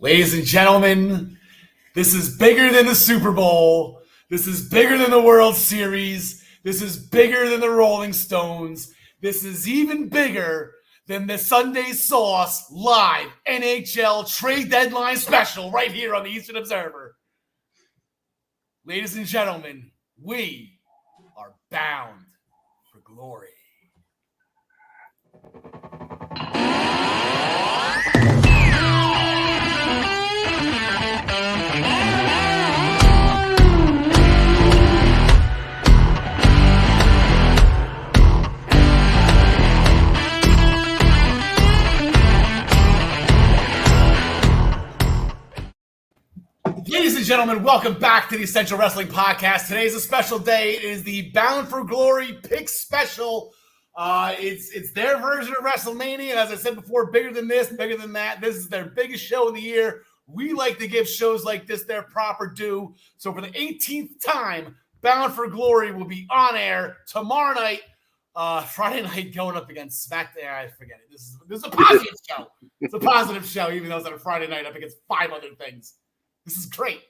Ladies and gentlemen, this is bigger than the Super Bowl. This is bigger than the World Series. This is bigger than the Rolling Stones. This is even bigger than the Sunday Sauce live NHL trade deadline special right here on the Eastern Observer. Ladies and gentlemen, we are bound for glory. Ladies and gentlemen, welcome back to the Essential Wrestling Podcast. Today is a special day. It is the Bound for Glory Pick Special. It's their version of WrestleMania. As I said before, bigger than this, bigger than that. This is their biggest show of the year. We like to give shows like this their proper due. So for the 18th time, Bound for Glory will be on air tomorrow night. Friday night going up against SmackDown. I forget it. This is a positive show. It's a positive show, even though it's on a Friday night up against 5 other things. This is great.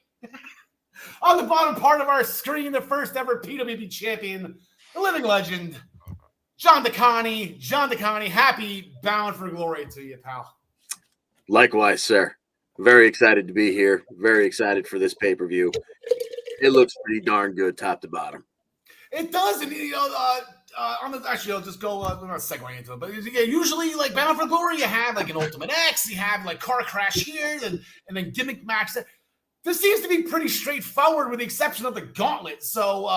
On the bottom part of our screen, the first ever PWB champion, the living legend, John DeConnie. John DeConnie, happy Bound for Glory to you, pal. Likewise, sir. Very excited to be here. Very excited for this pay-per-view. It looks pretty darn good top to bottom. It does. And, actually, I'll just go, I'm not segueing into it, but usually, like, Bound for Glory, you have, like, an Ultimate X, you have, like, car crash here, and then gimmick match. This seems to be pretty straightforward with the exception of the gauntlet. So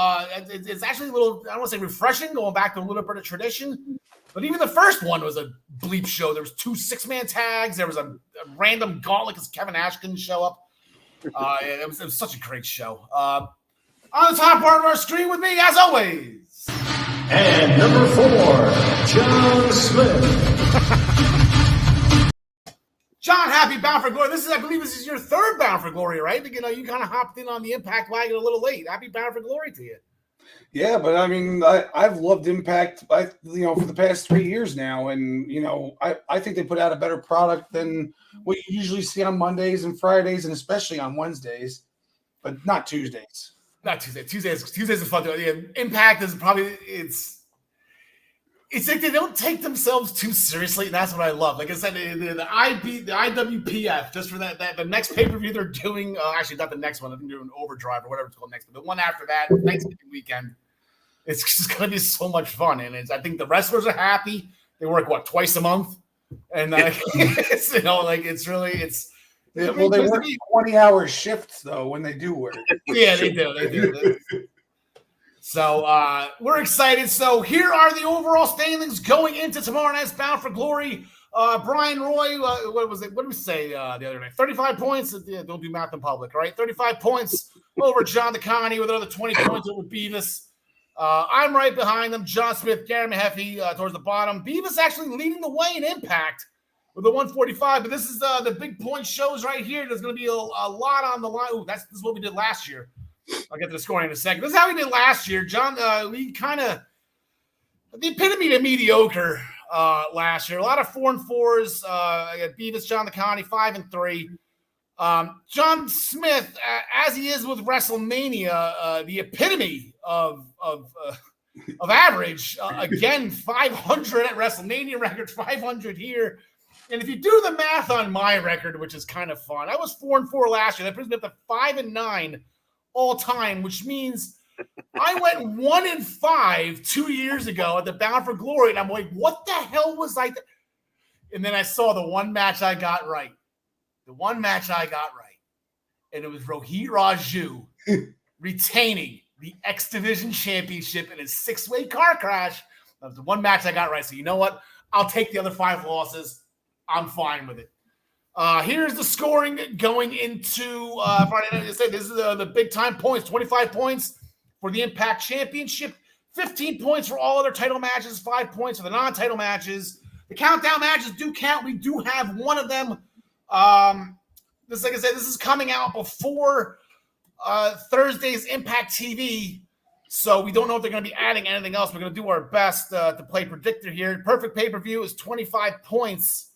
it's actually a little, I don't want to say refreshing, going back to a little bit of tradition. But even the first one was a bleep show. There was 2 6-man tags. There was a random gauntlet because Kevin Nash couldn't show up. It was such a great show. On the top part of our screen with me, as always. And number 4, John Smith. John, happy Bound for Glory. I believe this is your third Bound for Glory, right? You kind of hopped in on the Impact wagon a little late. Happy Bound for Glory to you. Yeah, but I mean, I've loved Impact, for the past 3 years now, and I think they put out a better product than what you usually see on Mondays and Fridays, and especially on Wednesdays, but not Tuesdays. Not Tuesday. Tuesdays are fun. Yeah, Impact is probably it's like they don't take themselves too seriously, and that's what I love. Like I said, the IWPF, just for that the next pay-per-view they're doing, actually not the next one, I think they're doing Overdrive or whatever it's called next, but the one after that, Thanksgiving weekend, it's just going to be so much fun. And I think the wrestlers are happy. They work, twice a month? And it's, they work 20-hour shifts, though, when they do work. Yeah, they do. So we're excited. So here are the overall standings going into tomorrow night's Bound for Glory. Brian Roy, what was it? What did we say the other night? 35 points. Don't do math in public, right? 35 points over John DeConnie with another 20 points over Beavis. I'm right behind them. John Smith, Gary Mahaffey towards the bottom. Beavis actually leading the way in Impact with the 145. But this is the big point shows right here. There's going to be a lot on the line. Ooh, this is what we did last year. I'll get to the scoring in a second. This is how we did last year. John, we kind of the epitome of mediocre last year. A lot of 4 and 4s. I got Beavis, John DeConnie, 5 and 3. John Smith, as he is with WrestleMania, the epitome of average. Again, 500 at WrestleMania record, 500 here. And if you do the math on my record, which is kind of fun, I was 4 and 4 last year. That brings me up to 5 and 9 all time, which means I went 1 and 5 2 years ago at the Bound for Glory, and I'm like, what the hell was I? And then I saw the one match I got right. And it was Rohit Raju retaining the X Division Championship in his 6-way car crash. That was the one match I got right. So you know what? I'll take the other 5 losses. I'm fine with it. Here's the scoring going into Friday night. This is the big-time points. 25 points for the Impact Championship. 15 points for all other title matches. 5 points for the non-title matches. The countdown matches do count. We do have one of them. Like I said, this is coming out before Thursday's Impact TV. So we don't know if they're going to be adding anything else. We're going to do our best to play predictor here. Perfect pay-per-view is 25 points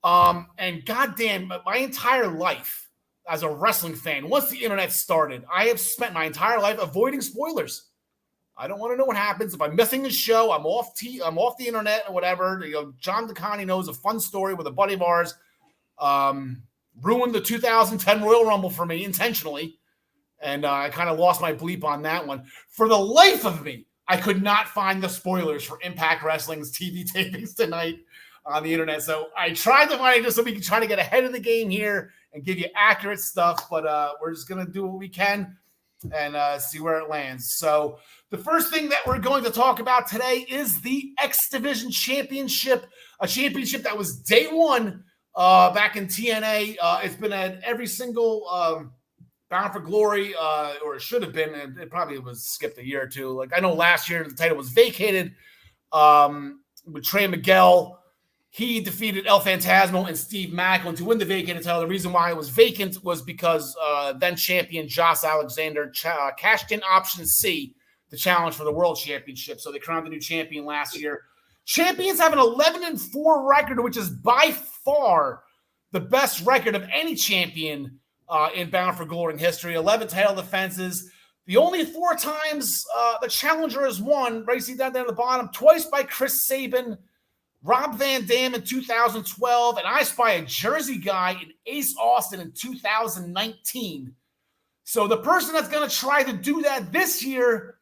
And goddamn, my entire life as a wrestling fan, once the internet started, I have spent my entire life avoiding spoilers. I don't want to know what happens. If I'm missing a show, I'm off the internet or whatever. John DeConnie knows a fun story with a buddy of ours. Ruined the 2010 Royal Rumble for me intentionally. And I kind of lost my bleep on that one. For the life of me, I could not find the spoilers for Impact Wrestling's TV tapings tonight on the internet. So I tried to find it just so we can try to get ahead of the game here and give you accurate stuff. But we're just going to do what we can and see where it lands. So the first thing that we're going to talk about today is the X Division Championship, a championship that was day one back in TNA. It's been at every single Bound for Glory, or it should have been. It probably was skipped a year or two. Like I know last year the title was vacated with Trey Miguel. He defeated El Phantasmo and Steve Macklin to win the vacated title. The reason why it was vacant was because then champion Josh Alexander cashed in option C to challenge for the World Championship. So they crowned the new champion last year. Champions have an 11-4 record, which is by far the best record of any champion in Bound for Glory in history. 11 title defenses. The only 4 times the challenger has won, right? See that down at the bottom, twice by Chris Sabin, Rob Van Dam in 2012, and I Spy a Jersey guy in Ace Austin in 2019. So the person that's going to try to do that this year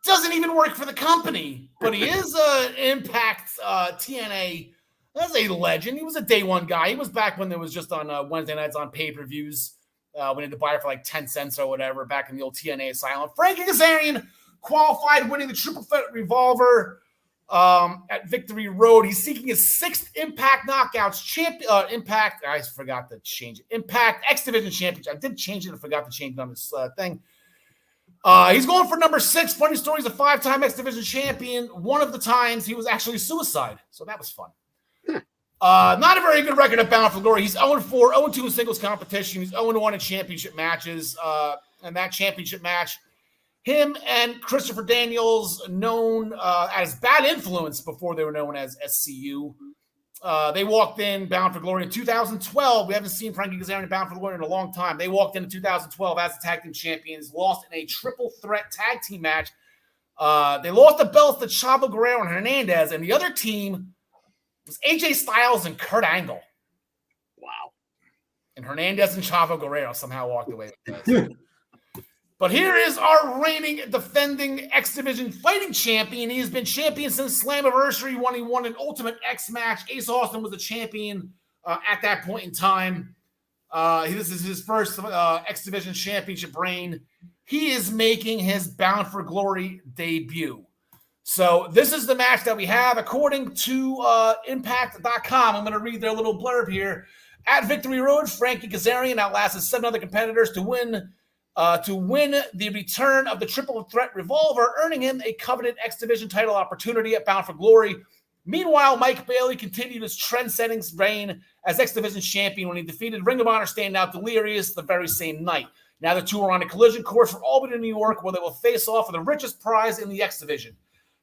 doesn't even work for the company, but he is an Impact TNA as a legend. He was a day one guy. He was back when there was just on Wednesday nights on pay-per-views. We had to buy it for like 10 cents or whatever back in the old TNA asylum. Frankie Kazarian qualified, winning the Triple Threat Revolver at Victory Road. He's seeking his 6th Impact Knockouts Impact. I forgot to change it. Impact X Division Championship. I did change it. I forgot to change it on this thing. He's going for number 6. Funny story, he's a 5-time X Division champion. One of the times he was actually suicide. So that was fun. Not a very good record at Bound for Glory. He's 0-4, 0-2 in singles competition. He's 0-1 in championship matches. And that championship match, him and Christopher Daniels, known as Bad Influence before they were known as SCU. They walked in Bound for Glory in 2012. We haven't seen Frankie Kazarian Bound for Glory in a long time. They walked in 2012 as the tag team champions, lost in a triple threat tag team match. They lost the belts to Chavo Guerrero and Hernandez, and the other team was AJ Styles and Kurt Angle. Wow. And Hernandez and Chavo Guerrero somehow walked away with this. But here is our reigning, defending X Division fighting champion. He has been champion since Slammiversary when he won an Ultimate X match. Ace Austin was the champion at that point in time. This is his first X Division championship reign. He is making his Bound for Glory debut. So this is the match that we have. According to Impact.com, I'm going to read their little blurb here. At Victory Road, Frankie Kazarian outlasted 7 other competitors to win the return of the Triple Threat Revolver, earning him a coveted X Division title opportunity at Bound for Glory. Meanwhile, Mike Bailey continued his trend-setting reign as X Division champion when he defeated Ring of Honor standout Delirious the very same night. Now the two are on a collision course for Albany, New York, where they will face off for the richest prize in the X Division.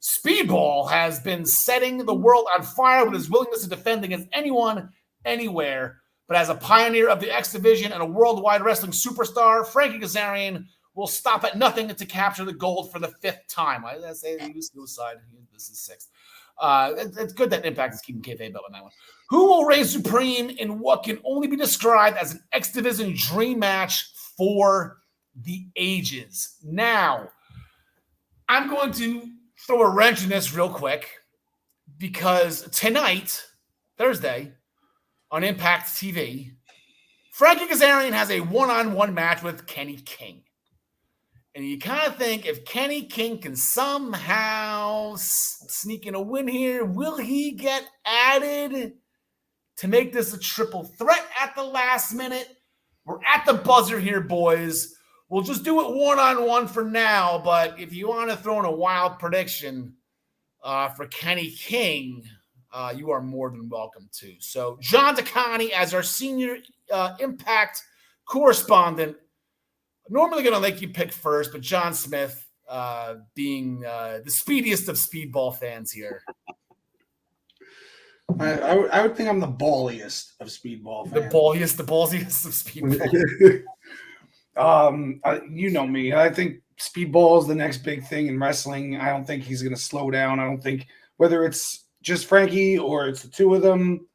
Speedball has been setting the world on fire with his willingness to defend against anyone, anywhere. But as a pioneer of the X Division and a worldwide wrestling superstar, Frankie Kazarian will stop at nothing to capture the gold for the 5th time. I say he was suicide. This is 6th. It's good that Impact is keeping kayfabe up on that one. Who will reign supreme in what can only be described as an X Division dream match for the ages? Now, I'm going to throw a wrench in this real quick because tonight, Thursday, on Impact TV, Frankie Kazarian has a one-on-one match with Kenny King. And you kind of think if Kenny King can somehow sneak in a win here, will he get added to make this a triple threat at the last minute? We're at the buzzer here, boys. We'll just do it one-on-one for now, but if you want to throw in a wild prediction for Kenny King, you are more than welcome to. So John DeConnie, as our senior Impact correspondent, normally going to let you pick first, but John Smith being the speediest of speedball fans here. I would think I'm the balliest of speedball The fans. ballsiest of speedball. You know me. I think speedball is the next big thing in wrestling. I don't think he's going to slow down. I don't think whether it's just Frankie or it's the two of them.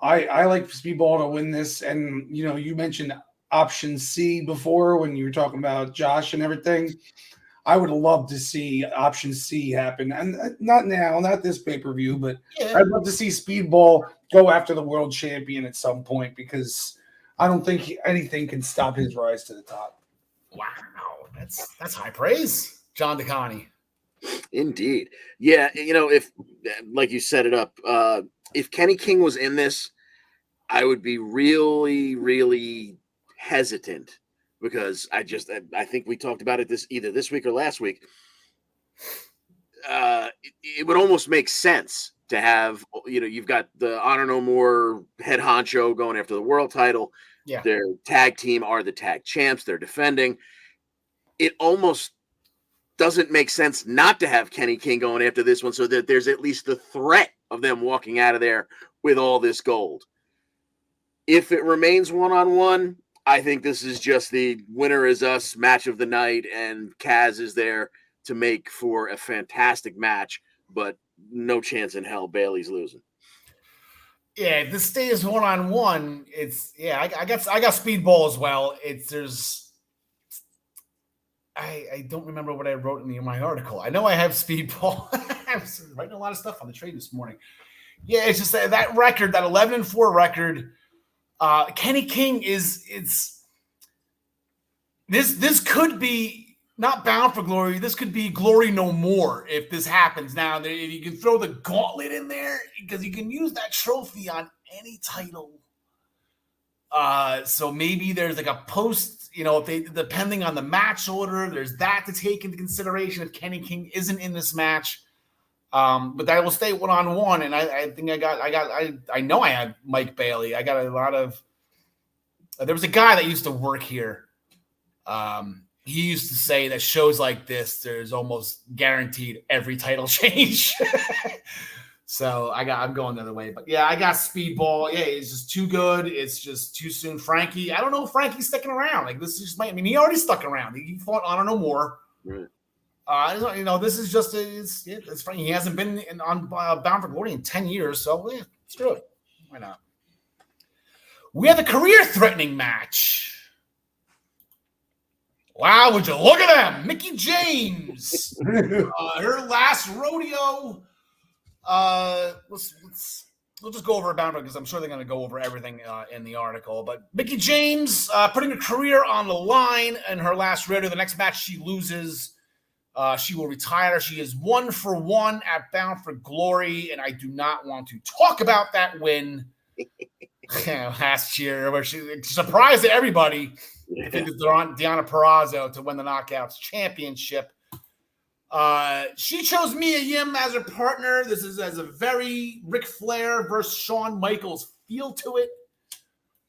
I like speedball to win this. And you mentioned option C before when you were talking about Josh and everything. I would love to see option C happen, and not now, not this pay-per-view, but Yeah. I'd love to see Speedball go after the world champion at some point because I don't think anything can stop his rise to the top. Wow, that's high praise, John DeConnie. Indeed. Yeah, if like you set it up, if Kenny King was in this, I would be really, really hesitant because I think we talked about it either this week or last week. It would almost make sense to have, you've got the Honor No More head honcho going after the world title. Yeah. Their tag team are the tag champs. They're defending. It almost doesn't make sense not to have Kenny King going after this one so that there's at least the threat of them walking out of there with all this gold. If it remains one-on-one, I think this is just the winner is us match of the night, and Kaz is there to make for a fantastic match, but no chance in hell Bailey's losing. Yeah, this stays one-on-one. I got Speedball as well. I don't remember what I wrote in my article. I know I have Speedball. I was writing a lot of stuff on the trade this morning. Yeah, it's just that record, that 11-4 record. Kenny King this could be not Bound for Glory. This could be Glory No More if this happens. Now, if you can throw the gauntlet in there, because you can use that trophy on any title. So maybe there's like a post, depending on the match order, there's that to take into consideration if Kenny King isn't in this match. But that will stay one-on-one, and I think I know I had Mike Bailey. I got a lot of. There was a guy that used to work here. He used to say that shows like this, there's almost guaranteed every title change. So I'm going the other way, but yeah, I got Speedball. Yeah, it's just too good. It's just too soon. Frankie, I don't know if Frankie's sticking around. Like this just he already stuck around. He fought Honor No More. Right. This is just it's funny. He hasn't been on Bound for Glory in 10 years, so yeah, screw it. Why not? We have a career-threatening match. Wow, would you look at them? Mickie James, her last rodeo. We'll just go over Bound because I'm sure they're going to go over everything in the article. But Mickie James putting her career on the line in her last rodeo. The next match she loses. She will retire. She is 1-for-1 at Bound for Glory, and I do not want to talk about that win last year where she surprised everybody. I think they're on Tiana Perazzo to win the Knockouts Championship. She chose Mia Yim as her partner. This is as a very Ric Flair versus Shawn Michaels feel to it.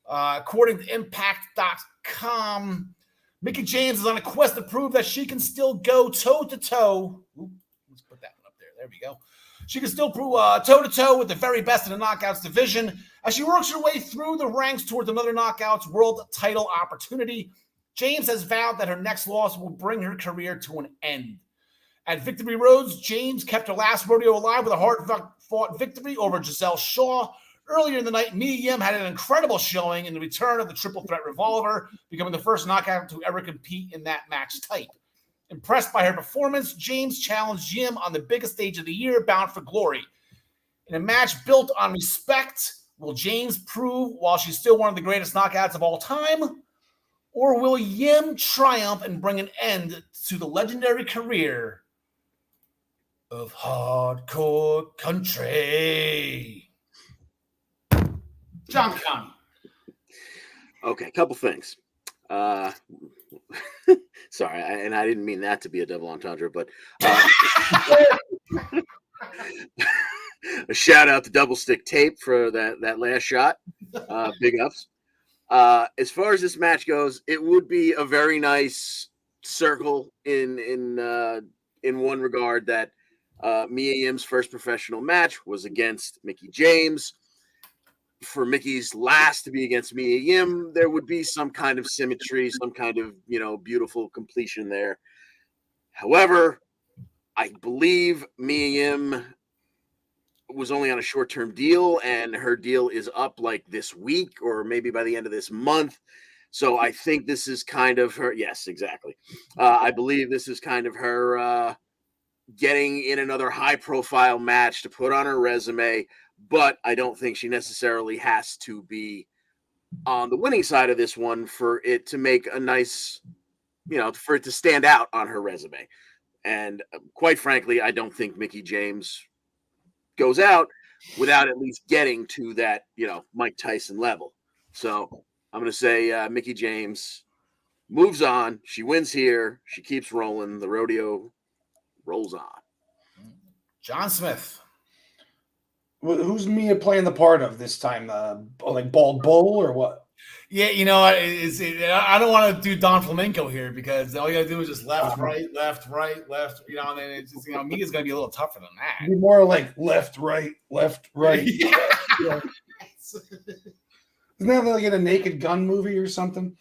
According to Impact.com, Mickie James is on a quest to prove that she can still go toe-to-toe. Let's put that one up there. There we go. She can still prove toe-to-toe with the very best in the Knockouts division as she works her way through the ranks towards another Knockouts world title opportunity. James has vowed that her next loss will bring her career to an end. At Victory Roads, James kept her last rodeo alive with a hard-fought victory over Giselle Shaw. Earlier in the night, Mia Yim had an incredible showing in the return of the Triple Threat Revolver, becoming the first knockout to ever compete in that match type. Impressed by her performance, James challenged Yim on the biggest stage of the year, Bound for Glory. In a match built on respect, will James prove while she's still one of the greatest knockouts of all time? Or will Yim triumph and bring an end to the legendary career of Hardcore Country? John Connie. Okay, a couple things. Sorry, I didn't mean that to be a double entendre, but a shout out to Double Stick Tape for that last shot. Big ups. As far as this match goes, it would be a very nice circle in one regard that Mia Yim's first professional match was against Mickie James. For Mickey's last to be against Mia Yim, there would be some kind of symmetry, some kind of, beautiful completion there. However, I believe Mia Yim was only on a short-term deal, and her deal is up like this week or maybe by the end of this month. So I think this is kind of her. Yes, exactly. I believe this is kind of her getting in another high-profile match to put on her resume, but I don't think she necessarily has to be on the winning side of this one for it to make a nice, for it to stand out on her resume. And quite frankly, I don't think Mickie James goes out without at least getting to that, Mike Tyson level. So I'm going to say Mickie James moves on. She wins here. She keeps rolling. The rodeo rolls on. John Smith. Who's Mia playing the part of this time? Like Bald Bull or what? Yeah, I don't want to do Don Flamenco here because all you gotta do is just left, right, left, and then it's just, Mia's gonna be a little tougher than that. It'd be more like left, right. Yeah. Isn't that like in a Naked Gun movie or something?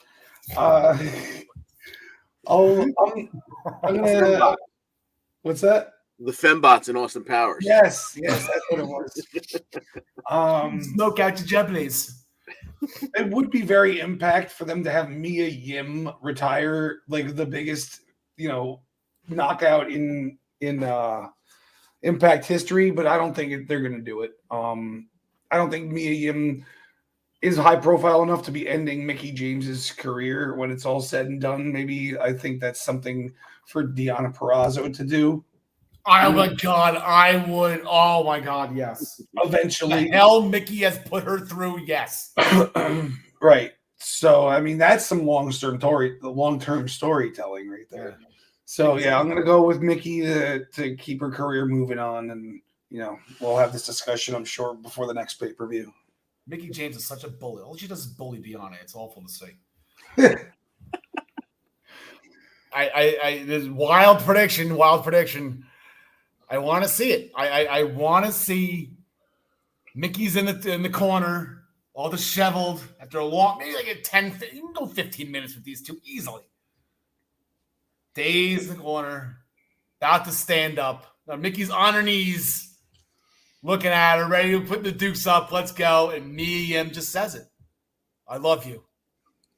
I'm gonna. What's that? The Fembots in Austin Powers. Yes, that's what it was. Smoke out your Japanese. It would be very Impact for them to have Mia Yim retire, like the biggest, knockout in Impact history. But I don't think they're going to do it. I don't think Mia Yim is high profile enough to be ending Mickie James's career when it's all said and done. Maybe I think that's something for Tiana Perazzo to do. Oh my God, I would. Oh my God, yes. Eventually. The hell Mickie has put her through, yes. Right. So, I mean, that's some long-term storytelling right there. So, yeah, I'm going to go with Mickie to keep her career moving on. And, we'll have this discussion, I'm sure, before the next pay-per-view. Mickie James is such a bully. All she does is bully Tiana. It's awful to see. There's wild prediction. I want to see it. I want to see Mickey's in the corner, all disheveled after a long, maybe like a 10, you can go 15 minutes with these two easily. Dazed in the corner, about to stand up. Now Mickey's on her knees, looking at her, ready to put the dukes up. Let's go. And Mia Yim just says it. I love you.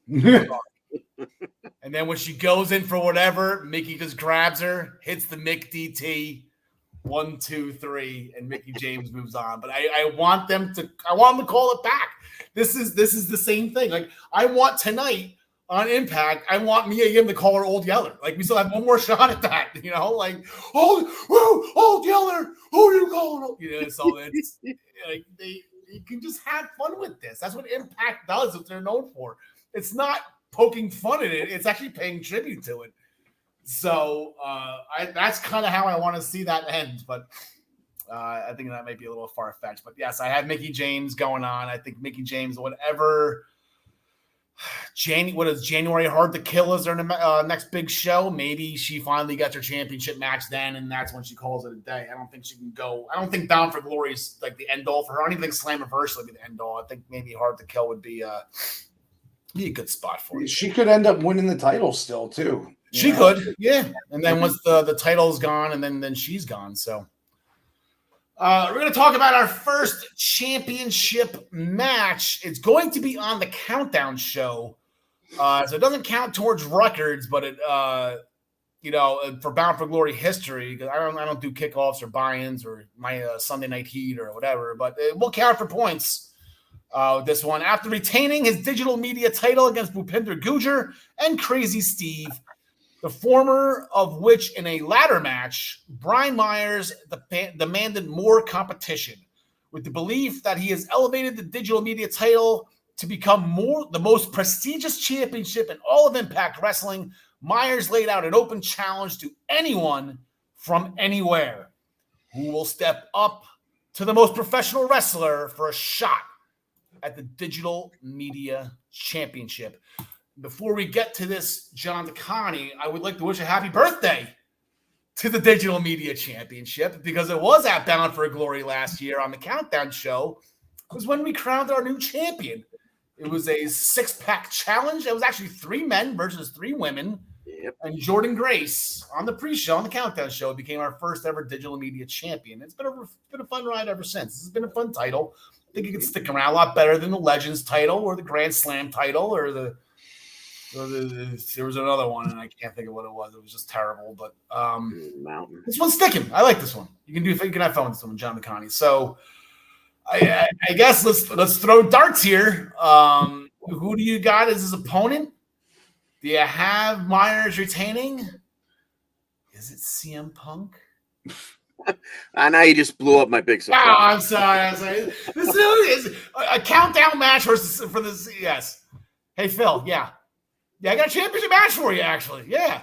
And then when she goes in for whatever, Mickie just grabs her, hits the Mick DT. 1, 2, 3, and Mickie James moves on. But I want them to call it back. This is the same thing. Like I want tonight on Impact, I want Mia Yim to call her Old Yeller. Like we still have one more shot at that. Like Old Yeller, who are you calling? So it's like you can just have fun with this. That's what Impact does. What they're known for. It's not poking fun at it. It's actually paying tribute to it. So that's kind of how I want to see that end, but I think that might be a little far-fetched. But yes, I have Mickie James going on. I think Mickie James, whatever. What is January Hard to Kill is their next big show? Maybe she finally gets her championship match then, and that's when she calls it a day. I don't think she can go. I don't think Down for Glory is like the end all for her. I don't even think Slammiversary would be the end all. I think maybe Hard to Kill would be a good spot for her. She could end up winning the title still too. She could, yeah. And then once the title's gone, and then she's gone. So we're going to talk about our first championship match. It's going to be on the Countdown show. So it doesn't count towards records, but it, for Bound for Glory history, because I don't do kickoffs or buy-ins or my Sunday Night Heat or whatever, but it will count for points. This one, after retaining his digital media title against Bhupinder Gujjar and Crazy Steve, the former of which in a ladder match, Brian Myers demanded more competition with the belief that he has elevated the digital media title to become the most prestigious championship in all of Impact Wrestling. Myers laid out an open challenge to anyone from anywhere who will step up to the most professional wrestler for a shot at the Digital Media Championship. Before we get to this, John DeConnie, I would like to wish a happy birthday to the Digital Media Championship because it was at Bound for Glory last year on the Countdown show. It was when we crowned our new champion. It was a 6-pack challenge. It was actually 3 men versus 3 women. Yep. And Jordan Grace on the pre-show, on the Countdown show, became our first ever Digital Media Champion. It's been a fun ride ever since. This has been a fun title. I think it could stick around a lot better than the Legends title or the Grand Slam title or there was another one and I can't think of what it was. It was just terrible. But Mountain. This one's sticking. I like this one. You can have fun with this one, John McConney. So I guess let's throw darts here. Who do you got as his opponent? Do you have Myers retaining? Is it CM Punk? I know you just blew up my big surprise. Oh, I'm sorry. This is a countdown match for this. Yes. Hey, Phil. Yeah, I got a championship match for you, actually. Yeah.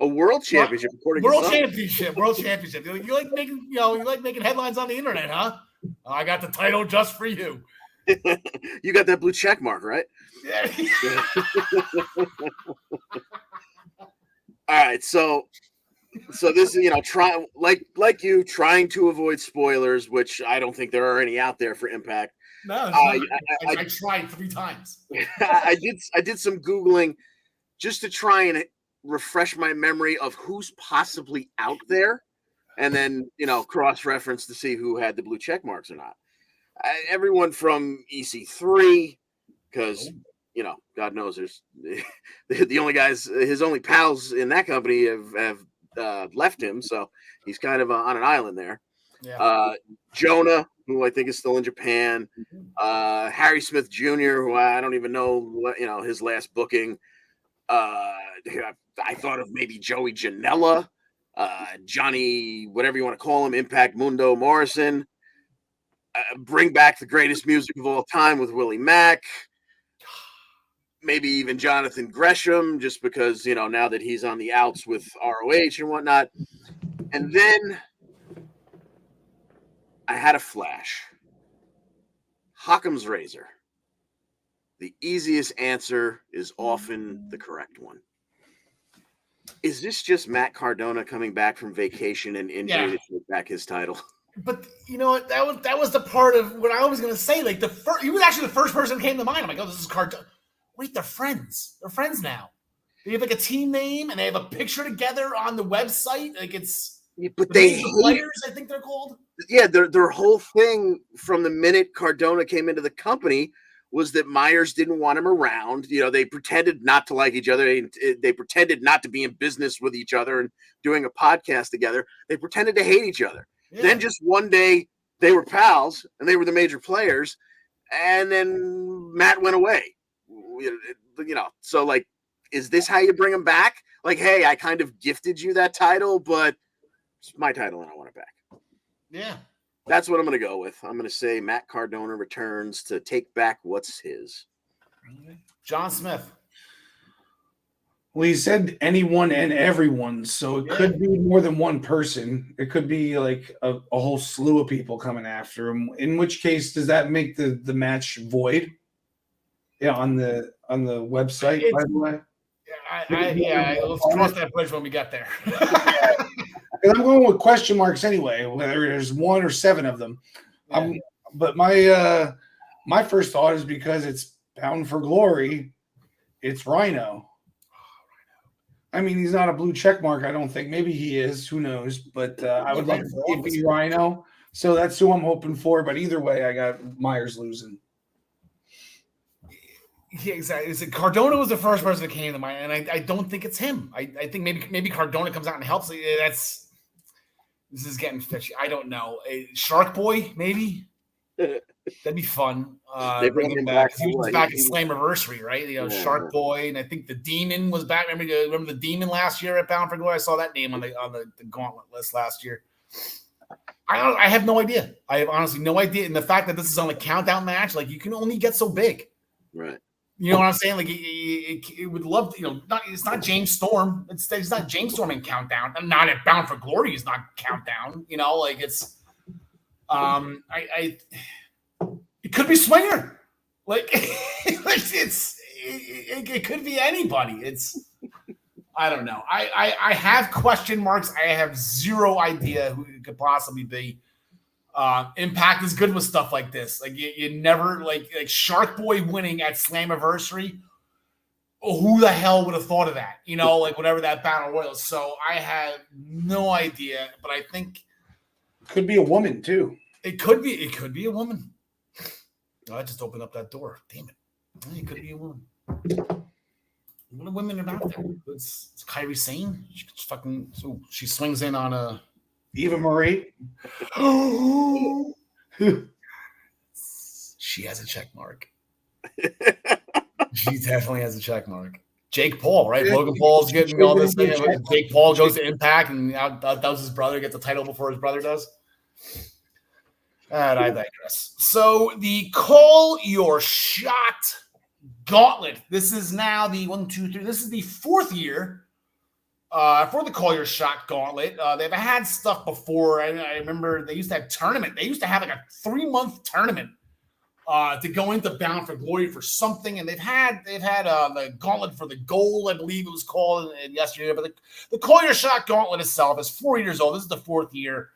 A world championship, World championship. You like making headlines on the internet, huh? I got the title just for you. You got that blue check mark, right? Yeah. All right, so this is trying to avoid spoilers, which I don't think there are any out there for Impact. No, I tried 3 times. I did some Googling just to try and refresh my memory of who's possibly out there, and then cross-reference to see who had the blue check marks or not. Everyone from EC3, because God knows there's the only guys, his only pals in that company have left him, so he's kind of on an island there. Yeah. Jonah, who I think is still in Japan, Harry Smith Jr., who I don't even know what his last booking. I thought of maybe Joey Janela, Johnny, whatever you want to call him, Impact Mundo Morrison. Bring back the greatest music of all time with Willie Mack. Maybe even Jonathan Gresham, just because, now that he's on the outs with ROH and whatnot. And then I had a flash. Hockham's Razor. The easiest answer is often the correct one. Is this just Matt Cardona coming back from vacation and injury to take back his title? But you know what? That was the part of what I was going to say. Like he was actually the first person that came to mind. I'm like, oh, this is Cardona. Wait, they're friends. They're friends now. They have like a team name and they have a picture together on the website. Like it's. Yeah, but they hate players, I think they're called. Yeah, their whole thing from the minute Cardona came into the company was that Myers didn't want him around. They pretended not to like each other. They pretended not to be in business with each other and doing a podcast together. They pretended to hate each other. Yeah. Then just one day they were pals and they were the major players. And then Matt went away. So like, is this how you bring him back? Like, hey, I kind of gifted you that title, but it's my title and I want it back. Yeah. That's what I'm going to go with. I'm going to say Matt Cardona returns to take back what's his. John Smith. Well, he said anyone and everyone, so it could be more than one person. It could be like a whole slew of people coming after him. In which case, does that make the match void? Yeah, on the website, by the way. Let's cross that bridge when we get there. And I'm going with question marks anyway, whether there's 1 or 7 of them. Yeah. But my first thought is because it's Bound for Glory, it's Rhino. I mean, he's not a blue check mark, I don't think. Maybe he is. Who knows? But I would like to see it be Rhino. So that's who I'm hoping for. But either way, I got Myers losing. Yeah, exactly. Cardona was the first person that came to mind, and I don't think it's him. I think maybe Cardona comes out and helps. This is getting fishy. I don't know. Shark Boy, maybe? That'd be fun. They bring him back. He was back at Slammiversary, right? Shark Boy, and I think the Demon was back. Remember the Demon last year at Bound for Glory? I saw that name on the gauntlet list last year. I have no idea. I have honestly no idea. And the fact that this is on a countdown match, like you can only get so big, right? You know what I'm saying? Like it would love to, it's not James Storm. It's not James Storm in Countdown. I'm not at Bound for Glory. He's not Countdown. It's it could be Swinger. Like it could be anybody. I don't know. I have question marks. I have zero idea who it could possibly be. Impact is good with stuff like this. Like you never like Shark Boy winning at Slammiversary. Who the hell would have thought of that? You know, like whatever that battle royal. So I have no idea, but I think could be a woman too. It could be a woman. Oh, I just opened up that door. Damn it! It could be a woman. What are women about there? It's Kairi Sane. She swings in on a Eva Marie. She has a check mark. She definitely has a check mark. Jake Paul, right? Logan Paul's getting all this thing. Jake Paul goes to Impact and does his brother get the title before his brother does. And I digress. So the Call Your Shot Gauntlet. This is now the 1, 2, 3. This is the 4th year for the Call Your Shot Gauntlet. They've had stuff before. I remember they used to have tournament. They used to have like a 3-month tournament to go into Bound for Glory for something, and they've had the Gauntlet for the Goal, I believe it was called yesterday. But the Call Your Shot Gauntlet itself is 4 years old. This is the 4th year.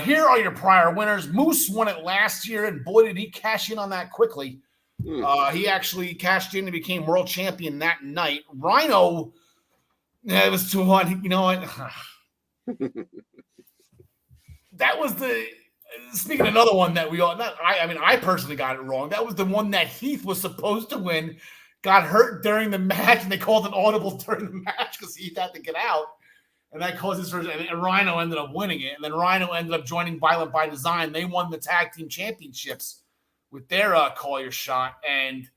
Here are your prior winners. Moose won it last year, and boy, did he cash in on that quickly. He actually cashed in and became world champion that night. Rhino, it was 2-1. You know what? That was the. Speaking of another one that we all, I personally got it wrong. That was the one that Heath was supposed to win, got hurt during the match, and they called an audible during the match because Heath had to get out. And that caused his first, and Rhino ended up winning it. And then Rhino ended up joining Violent by Design. They won the tag team championships with their Call Your Shot. And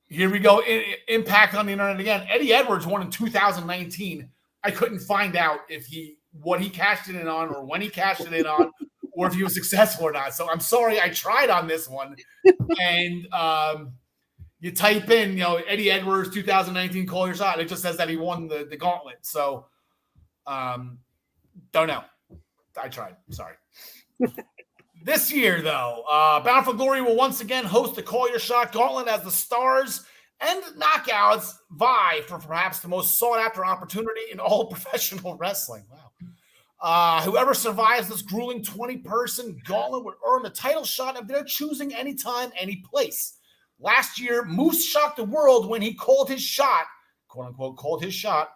here we go. Impact on the internet again. Eddie Edwards won in 2019. I couldn't find out what he cashed it in on or when he cashed it in on or if he was successful or not. So I'm sorry. I tried on this one. And you type in, Eddie Edwards 2019 Call Your Shot. It just says that he won the gauntlet. So don't know. I tried. Sorry. This year, though, Bound for Glory will once again host the Call Your Shot Gauntlet as the stars and knockouts vie for perhaps the most sought-after opportunity in all professional wrestling. Wow. Whoever survives this grueling 20-person gauntlet would earn a title shot of their choosing anytime, any place. Last year, Moose shocked the world when he called his shot, quote-unquote, called his shot,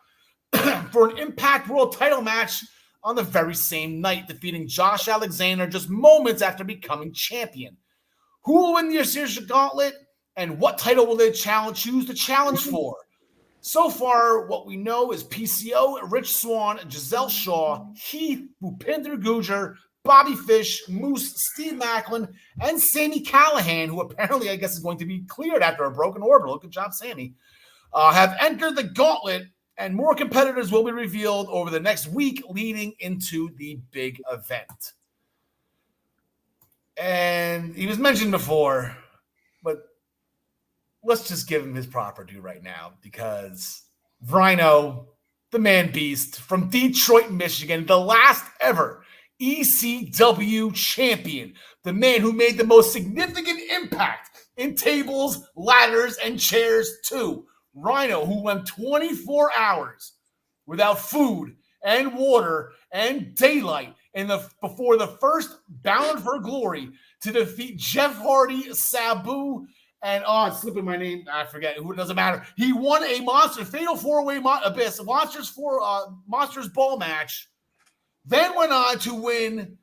for an Impact World title match on the very same night, defeating Josh Alexander just moments after becoming champion. Who will win the series gauntlet, and what title will they choose to challenge for? So far, what we know is PCO, Rich Swann, Giselle Shaw, Heath, Bhupinder Gujar, Bobby Fish, Moose, Steve Macklin, and Sami Callihan, who apparently, I guess, is going to be cleared after a broken orbital. Good job, Sami. Have entered the gauntlet, and more competitors will be revealed over the next week leading into the big event. And he was mentioned before, but let's just give him his proper due right now, because Rhino, the man beast from Detroit, Michigan, the last ever ECW champion, the man who made the most significant impact in tables, ladders, and chairs too. Rhino, who went 24 hours without food and water and daylight before the first Bound for Glory to defeat Jeff Hardy, Sabu, and it's slipping my name. I forget. It doesn't matter. He won a fatal 4-way Abyss Monsters Ball match. Then went on to win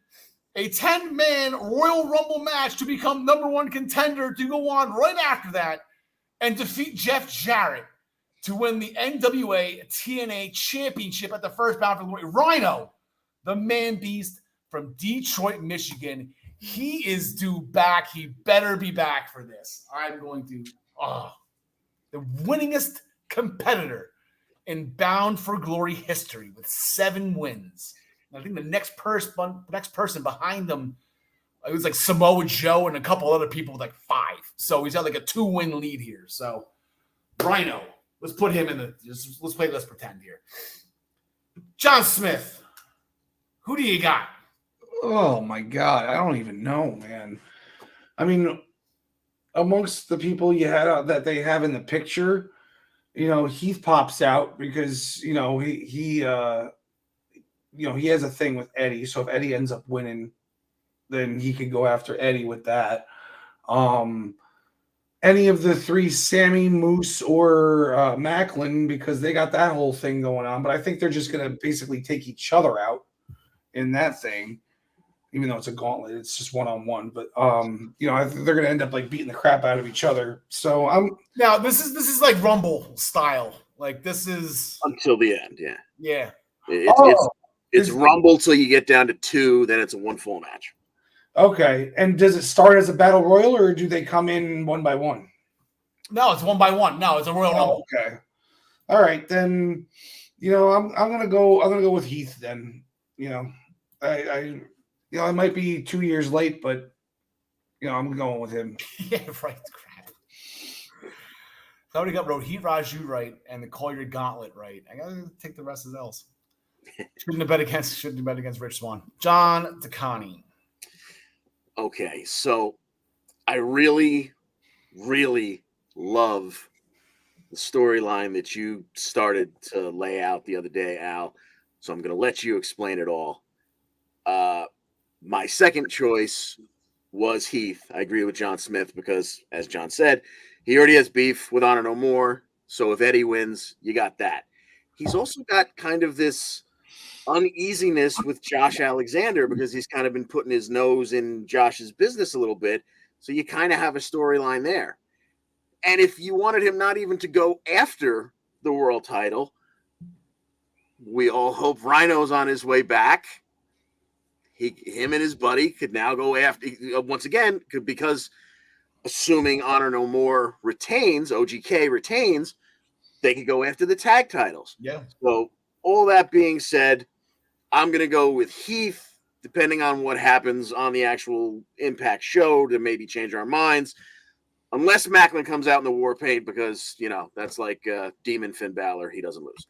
a 10-man Royal Rumble match to become #1 contender to go on right after that and defeat Jeff Jarrett to win the NWA TNA Championship at the first Bound for Glory. Rhino, the man beast from Detroit, Michigan. He is due back. He better be back for this. I'm going to, the winningest competitor in Bound for Glory history with 7 wins. I think the next person behind him, it was like Samoa Joe and a couple other people with like 5. So he's got like a 2-win lead here. So Rhino, let's put him in let's pretend here. John Smith, who do you got? Oh my God, I don't even know, man. I mean, amongst the people you had that they have in the picture, Heath pops out because he has a thing with Eddie. So if Eddie ends up winning, then he could go after Eddie with that. Any of the three, Sammy, Moose, or Macklin, because they got that whole thing going on. But I think they're just going to basically take each other out in that thing, even though it's a gauntlet. It's just one-on-one. But I think they're going to end up like beating the crap out of each other. So now this is like Rumble style. Like this is until the end. Yeah. Yeah. It's Rumble till you get down to 2. Then it's a 1 full match. Okay, and does it start as a battle royal, or do they come in one by one? No, it's 1 by 1. No, it's a Royal Rumble. Okay, all right then. I'm gonna go with Heath then. I might be 2 years late, but I'm going with him. Yeah, right. Crap. I already got Rohit Raju right and the Call Your Gauntlet right. I gotta take the rest of else. Shouldn't have bet against Rich Swann. John Takani. Okay, so I really, really love the storyline that you started to lay out the other day, Al. So I'm going to let you explain it all. My second choice was Heath. I agree with John Smith because, as John said, he already has beef with Honor No More. So if Eddie wins, you got that. He's also got kind of this uneasiness with Josh Alexander because he's kind of been putting his nose in Josh's business a little bit. So you kind of have a storyline there. And if you wanted him not even to go after the world title, we all hope Rhino's on his way back. Him and his buddy could now go after, once again, because assuming Honor No More retains, OGK retains, they could go after the tag titles. Yeah. So all that being said, I'm going to go with Heath, depending on what happens on the actual Impact show to maybe change our minds. Unless Macklin comes out in the war paint because, that's like Demon Finn Balor. He doesn't lose.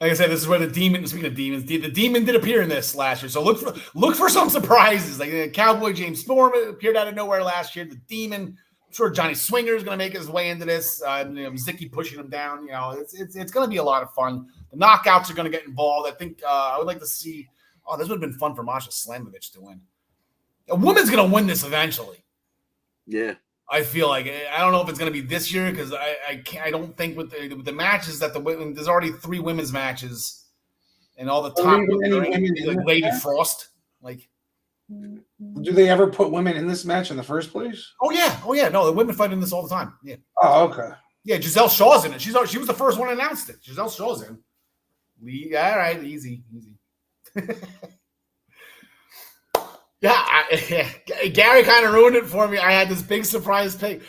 Like I said, this is where the Demon, speaking of demons, the Demon did appear in this last year. So look for some surprises. Like Cowboy James Storm appeared out of nowhere last year. The Demon, I'm sure Johnny Swinger is going to make his way into this. Zicky pushing him down. It's going to be a lot of fun. The knockouts are going to get involved. I think I would like to see. Oh, this would have been fun for Masha Slamovich to win. A woman's going to win this eventually. Yeah, I feel like I don't know if it's going to be this year because I don't think with the matches that there's already 3 women's matches and all the top women, like Lady Frost. Like, do they ever put women in this match in the first place? Oh yeah. No, the women fight in this all the time. Yeah. Oh, okay. Yeah, Giselle Shaw's in it. She was the first one that announced it. Giselle Shaw's in. All right, easy. Yeah, Gary kind of ruined it for me. I had this big surprise pick.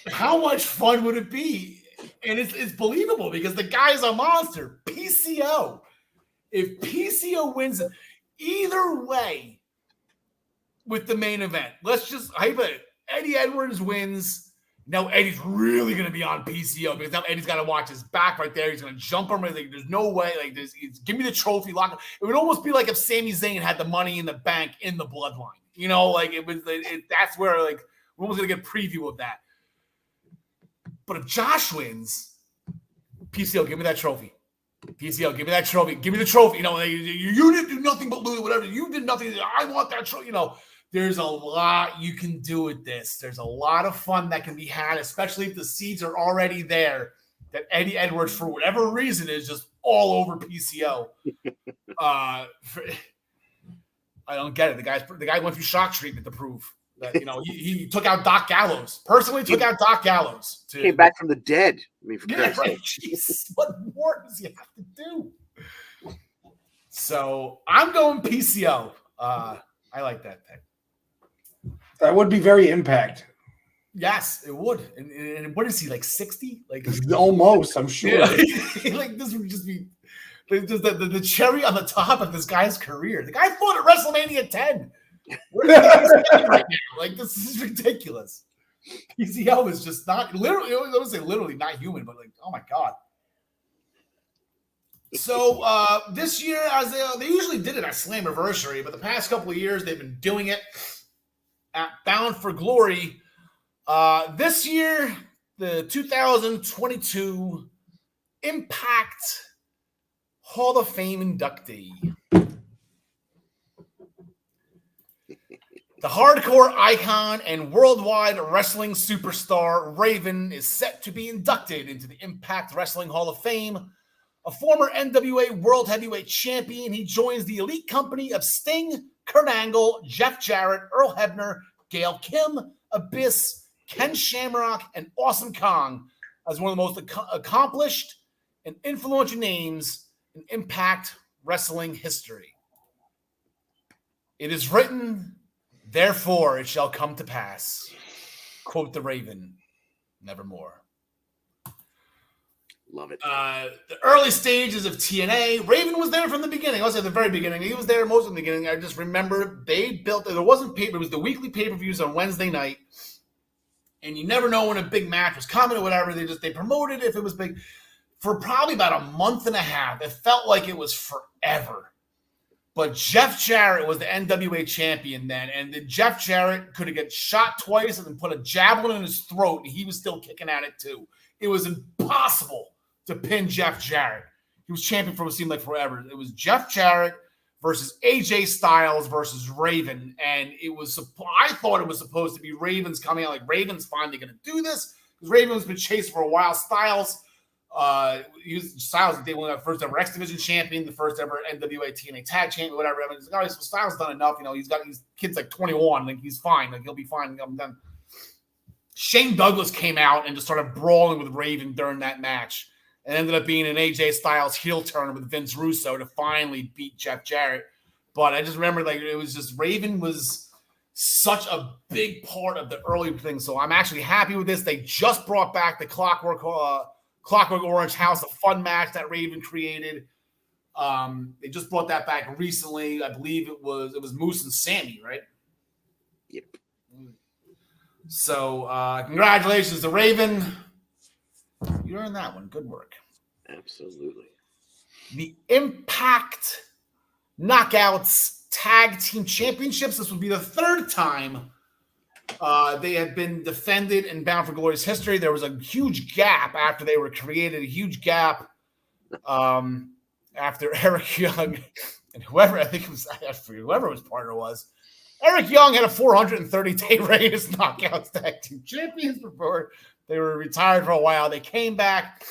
How much fun would it be? And it's believable because the guy's a monster. PCO. If PCO wins either way with the main event, let's just hype it. Eddie Edwards wins. Now Eddie's really going to be on PCO because now Eddie's got to watch his back right there. He's going to jump him. Like, there's no way. Like, give me the trophy. Lock. It would almost be like if Sami Zayn had the Money in the Bank in the Bloodline. Like it was. That's where like we're almost going to get a preview of that. But if Josh wins, PCO, give me that trophy. PCO, give me that trophy. Give me the trophy. You didn't do nothing but lose. Whatever. You did nothing. I want that trophy. There's a lot you can do with this. There's a lot of fun that can be had, especially if the seeds are already there. That Eddie Edwards, for whatever reason, is just all over PCO. I don't get it. The guy went through shock treatment to prove that he took out Doc Gallows. Personally, took out Doc Gallows. Came back from the dead. Right. Jesus, what more does he have to do? So I'm going PCO. I like that pick. That would be very Impact. Yes, it would. And what is he, like 60? Like almost, I'm sure. Yeah. Like this would just be the cherry on the top of this guy's career. The guy fought at WrestleMania 10. Where is he right now? Like this is ridiculous. PCO is just not literally. I would say literally not human, but like, oh my god. So this year, as they usually did it at Slammiversary, but the past couple of years they've been doing it at Bound for Glory. This year, the 2022 Impact Hall of Fame inductee. The hardcore icon and worldwide wrestling superstar Raven is set to be inducted into the Impact Wrestling Hall of Fame. A former NWA World Heavyweight Champion, he joins the elite company of Sting, Kurt Angle, Jeff Jarrett, Earl Hebner, Gail Kim, Abyss, Ken Shamrock, and Awesome Kong as one of the most accomplished and influential names in Impact Wrestling history. It is written, therefore it shall come to pass. Quote the Raven, nevermore. Love it. The early stages of TNA, Raven was there from the beginning. I was at the very beginning. He was there most of the beginning. I just remember they built it. There wasn't paper. It was the weekly pay-per-views on Wednesday night. And you never know when a big match was coming or whatever. They promoted if it was big. For probably about a month and a half, it felt like it was forever. But Jeff Jarrett was the NWA champion then. And Jeff Jarrett could have got shot twice and then put a javelin in his throat, and he was still kicking at it too. It was impossible to pin Jeff Jarrett. He was champion for what seemed like forever. It was Jeff Jarrett versus AJ Styles versus Raven. And I thought it was supposed to be Raven's coming out. Like, Raven's finally going to do this. Because Raven's been chased for a while. Styles, they won that first ever X Division champion, the first ever NWA TNA tag champion, whatever. I mean, Styles done enough. You know, he's got these kids like 21. Like, he's fine. Like, he'll be fine. I'm done. Shane Douglas came out and just started brawling with Raven during that match. And ended up being an AJ Styles heel turn with Vince Russo to finally beat Jeff Jarrett. But I just remember, like, it was just Raven was such a big part of the early thing. So I'm actually happy with this. They just brought back the Clockwork Orange House of Fun match that Raven created. They just brought that back recently. I believe it was Moose and Sammy, right? Yep. So congratulations to Raven. You earned that one. Good work. Absolutely. The Impact Knockouts Tag Team Championships. This will be the third time they have been defended in Bound for Glory's history. There was a huge gap after they were created, a huge gap after Eric Young and whoever his partner was. Eric Young had a 430-day reign as Knockouts Tag Team Champions before they were retired for a while. They came back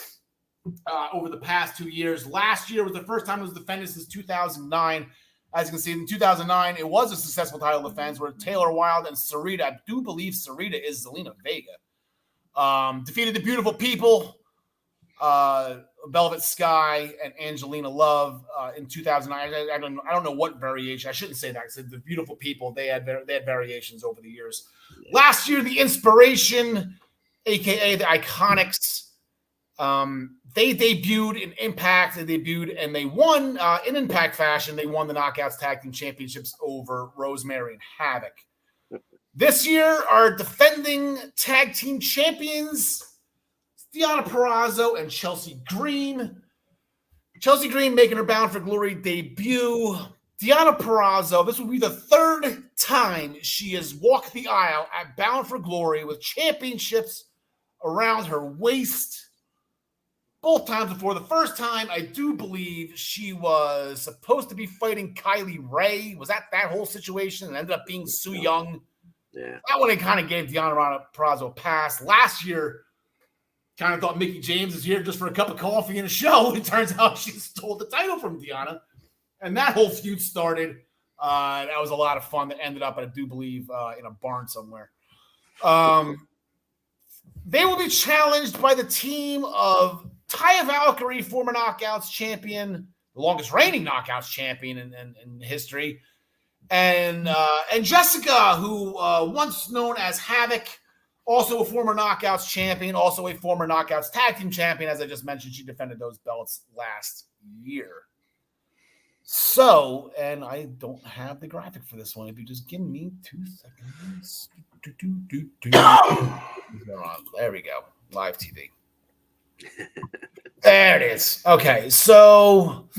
over the past 2 years. Last year was the first time it was defended since 2009. As you can see, in 2009, it was a successful title defense where Taylor Wilde and Sarita, I do believe Sarita is Zelina Vega, defeated the Beautiful People, Velvet Sky, and Angelina Love in 2009. I don't know what variation. I shouldn't say that. I said the Beautiful People. They had variations over the years. Last year, the Inspiration, aka the Iconics, they debuted in Impact. They debuted and they won in Impact fashion. They won the Knockouts Tag Team Championships over Rosemary and Havoc. This year, our defending tag team champions, Tiana Perazzo and Chelsea Green. Chelsea Green making her Bound for Glory debut. Tiana Perazzo, this will be the third time she has walked the aisle at Bound for Glory with championships around her waist. Both times before. The first time, I do believe she was supposed to be fighting Kylie Ray. Was that whole situation? And ended up being Su Yung. Yeah. That one, it kind of gave Tiana Perazzo a pass. Last year, kind of thought Mickie James is here just for a cup of coffee and a show. It turns out she stole the title from Tiana. And that whole feud started. That was a lot of fun that ended up, I do believe, in a barn somewhere. They will be challenged by the team of Taya Valkyrie, former Knockouts champion, the longest reigning Knockouts champion in history, and Jessica, who once known as Havoc, also a former Knockouts champion, also a former Knockouts Tag Team champion. As I just mentioned, she defended those belts last year. So, and I don't have the graphic for this one. If you just give me 2 seconds. There we go. Live TV. There it is. Okay, so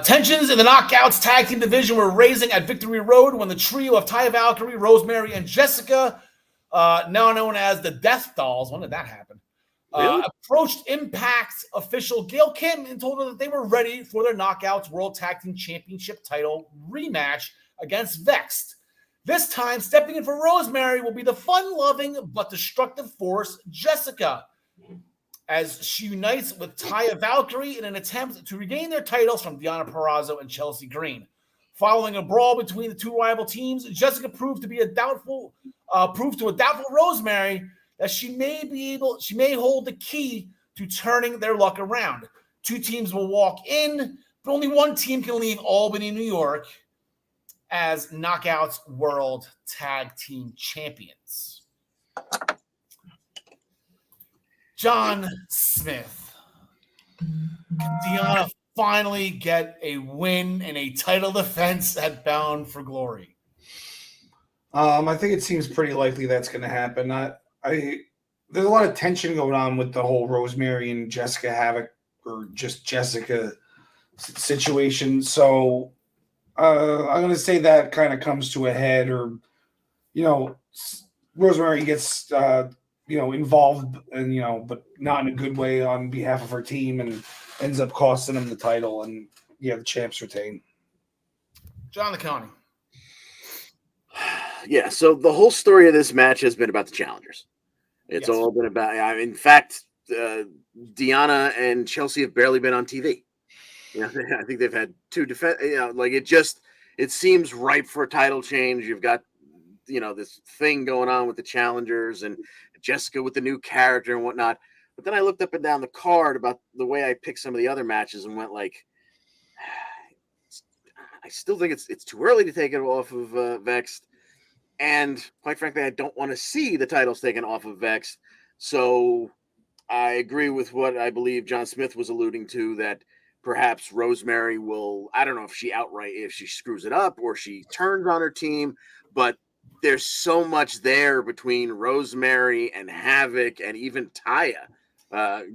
tensions in the Knockouts Tag Team division were raising at Victory Road when the trio of Taya Valkyrie, Rosemary, and Jessica now known as the Death Dolls. When did that happen? Really? Approached Impact official Gail Kim and told her that they were ready for their Knockouts World Tag Team Championship title rematch against Vexed. This time, stepping in for Rosemary will be the fun-loving but destructive force, Jessica, as she unites with Taya Valkyrie in an attempt to regain their titles from Deonna Purrazzo and Chelsea Green. Following a brawl between the two rival teams, Jessica proved to a doubtful Rosemary that she may hold the key to turning their luck around. Two teams will walk in, but only one team can leave Albany, New York, as Knockouts World Tag Team Champions. John Smith. Can Tiana finally get a win and a title defense at Bound for Glory? I think it seems pretty likely that's going to happen. There's a lot of tension going on with the whole Rosemary and Jessica Havoc, or just Jessica situation. So I'm going to say that kind of comes to a head, or Rosemary gets involved, and but not in a good way on behalf of her team, and ends up costing them the title, and the champs retain. John LeConte. Yeah, so the whole story of this match has been about the challengers. It's all been about. In fact, Deonna and Chelsea have barely been on TV. I think they've had two defense. It seems ripe for a title change. You've got this thing going on with the challengers and Jessica with the new character and whatnot. But then I looked up and down the card about the way I picked some of the other matches and went like, I still think it's too early to take it off of Vexed. And quite frankly, I don't want to see the titles taken off of Vexed. So I agree with what I believe John Smith was alluding to, that perhaps Rosemary will, I don't know if she screws it up or she turns on her team, but there's so much there between Rosemary and Havoc and even Taya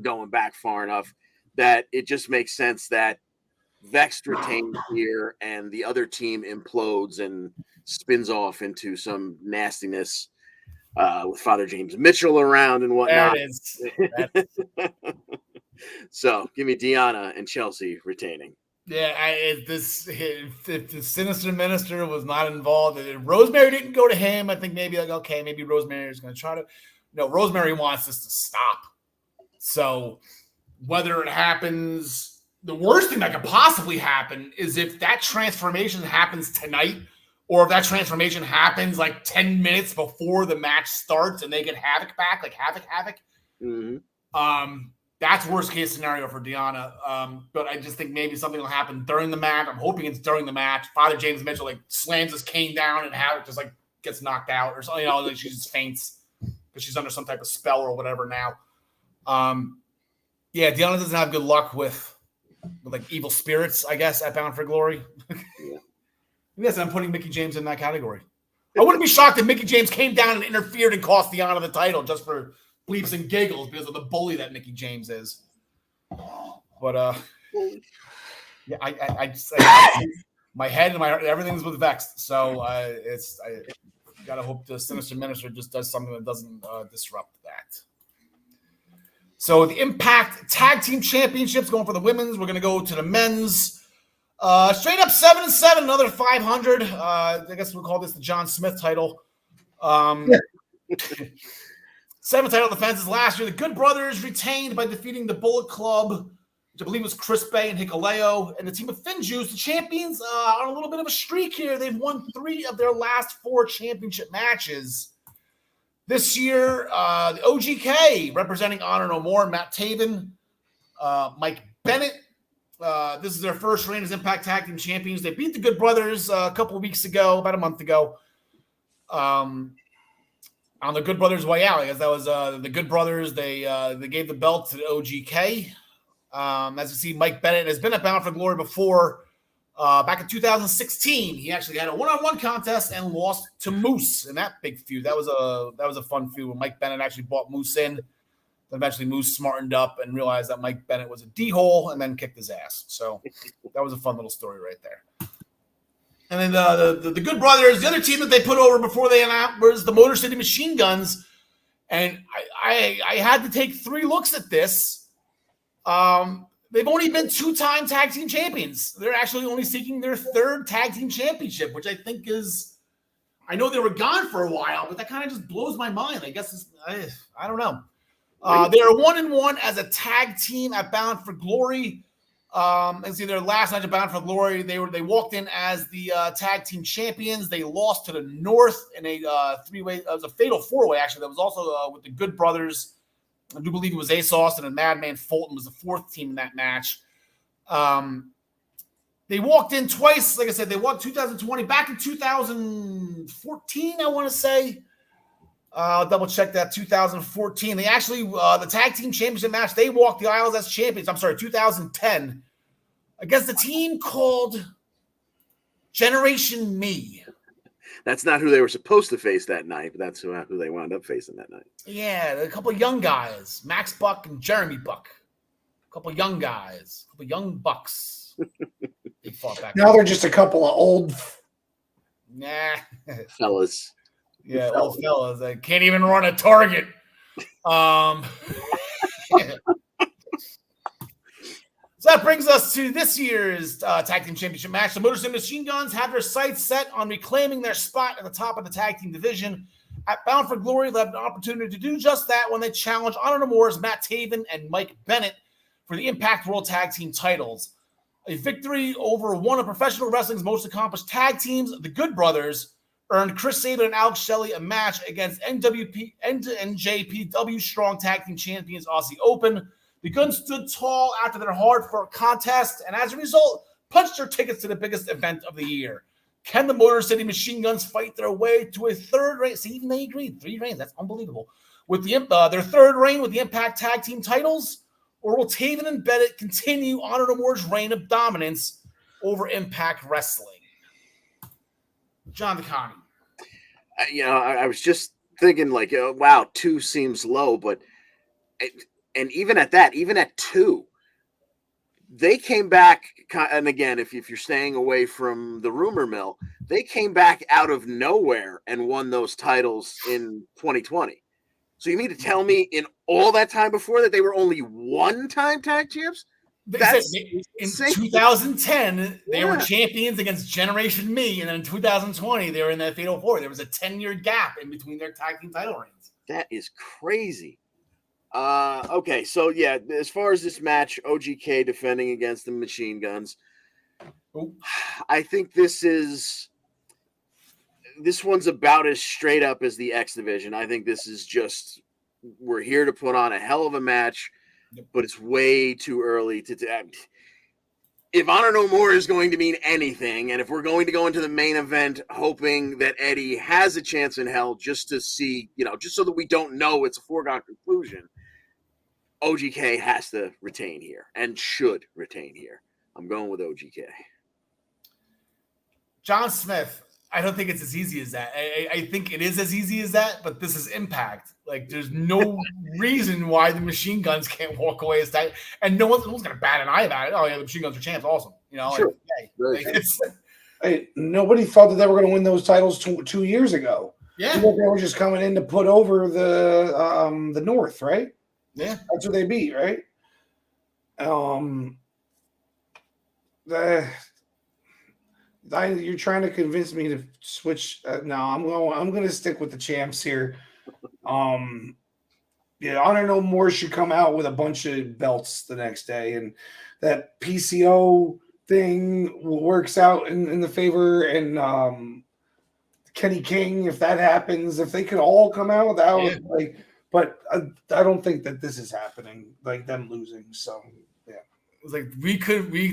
going back far enough that it just makes sense that Vexed retains here and the other team implodes and spins off into some nastiness with Father James Mitchell around and whatnot. There it is. So give me Deonna and Chelsea retaining. Yeah, if the Sinister Minister was not involved, if Rosemary didn't go to him, I think maybe maybe Rosemary is going to try to. No, Rosemary wants this to stop. So whether it happens, the worst thing that could possibly happen is if that transformation happens tonight, or if that transformation happens like 10 minutes before the match starts and they get Havoc back, like Havoc. Mm-hmm. That's worst case scenario for Deonna. But I just think maybe something will happen during the match. I'm hoping it's during the match. Father James Mitchell slams his cane down and Havoc just gets knocked out or something. She just faints because she's under some type of spell or whatever now. Deonna doesn't have good luck with evil spirits, I guess, at Bound for Glory. Yeah. Yes, I'm putting Mickie James in that category. I wouldn't be shocked if Mickie James came down and interfered and cost Deonna the title just for bleeps and giggles because of the bully that Mickie James is. But I my head and my heart, everything's with Vexed. So I gotta hope the Sinister Minister just does something that doesn't disrupt that. So the Impact Tag Team Championships going for the women's. We're gonna go to the men's. Straight up 7-7, another 500. I guess we'll call this the John Smith title. 7 title defenses last year. The Good Brothers retained by defeating the Bullet Club, which I believe was Chris Bay and Hikuleo, and the team of Finjuice. The champions on a little bit of a streak here. They've won 3 of their last 4 championship matches. This year, the OGK representing Honor No More, Matt Taven, Mike Bennett. This is their first reign as Impact Tag Team Champions. They beat the Good Brothers a couple of weeks ago, about a month ago. On the Good Brothers way out. I guess that was the Good Brothers. They gave the belt to the OGK. As you see, Mike Bennett has been at Bound for Glory before. Back in 2016, he actually had a one-on-one contest and lost to Moose in that big feud. That was a fun feud when Mike Bennett actually brought Moose in. Then eventually Moose smartened up and realized that Mike Bennett was a D-hole and then kicked his ass. So that was a fun little story right there. And then the Good Brothers, the other team that they put over before they announced was the Motor City Machine Guns. And I had to take 3 looks at this. They've only been 2-time tag team champions. They're actually only seeking their 3rd tag team championship, which I think is, I know they were gone for a while, but that kind of just blows my mind. I guess I don't know. They are 1-1 as a tag team at Bound for Glory. And see their last match at Bound for Glory, they walked in as the tag team champions. They lost to the North in a 3-way. It was a fatal 4-way actually. That was also with the Good Brothers. I do believe it was Ace Austin and Madman Fulton was the 4th team in that match. They walked in twice. Like I said, they walked 2020 back in 2014. I want to say. I'll double check that. 2014. They actually the tag team championship match. They walked the aisles as champions. I'm sorry, 2010 against the team called Generation Me. That's not who they were supposed to face that night, but that's who they wound up facing that night. Yeah, a couple of young guys, Max Buck and Jeremy Buck. A couple of young guys, a couple of young bucks. They fought back. Now they're just a couple of old Fellas. Yeah, old fellas that can't even run a target. So that brings us to this year's tag team championship match. The Motor City Machine Guns have their sights set on reclaiming their spot at the top of the tag team division. At Bound for Glory, they'll have an opportunity to do just that when they challenge Honor No More's Matt Taven and Mike Bennett for the Impact World Tag Team titles. A victory over one of professional wrestling's most accomplished tag teams, the Good Brothers, earned Chris Sabin and Alex Shelley a match against NJPW Strong Tag Team Champions Aussie Open. The Guns stood tall after their hard-fought contest, and as a result, punched their tickets to the biggest event of the year. Can the Motor City Machine Guns fight their way to a 3rd reign? See, even they agreed. 3 reigns. That's unbelievable. With their 3rd reign with the Impact Tag Team titles, or will Taven and Bennett continue Honor No More's reign of dominance over Impact Wrestling? John DeConnie. I was just thinking, like, wow, 2 seems low, but and even at that, even at 2, they came back. And again, if you're staying away from the rumor mill, they came back out of nowhere and won those titles in 2020. So you mean to tell me in all that time before that they were only 1-time tag champs? That's in 2010, they were champions against Generation Me, and then in 2020, they were in that Fatal 4. There was a 10-year gap in between their tag team title reigns. That is crazy. Okay, so yeah, as far as this match, OGK defending against the Machine Guns, I think this one's about as straight up as the X Division. I think this is just, we're here to put on a hell of a match, but it's way too early to. If Honor No More is going to mean anything, and if we're going to go into the main event hoping that Eddie has a chance in hell just to see, just so that we don't know it's a foregone conclusion, OGK has to retain here and should retain here. I'm going with OGK. John Smith, I don't think it's as easy as that. I think it is as easy as that, but this is Impact. Like, there's no reason why the Machine Guns can't walk away as that, and no one's going to bat an eye about it. Oh yeah, the Machine Guns are champs, awesome. Sure. Nobody thought that they were going to win those titles 2 years ago. Yeah, they were just coming in to put over the North, right? Yeah, that's what they beat, right? You're trying to convince me to switch. No, I'm going to stick with the champs here. Honor No More should come out with a bunch of belts the next day, and that PCO thing works out in the favor. And Kenny King, if that happens, if they could all come out, that would like. But I don't think that this is happening, like them losing. So yeah. It's like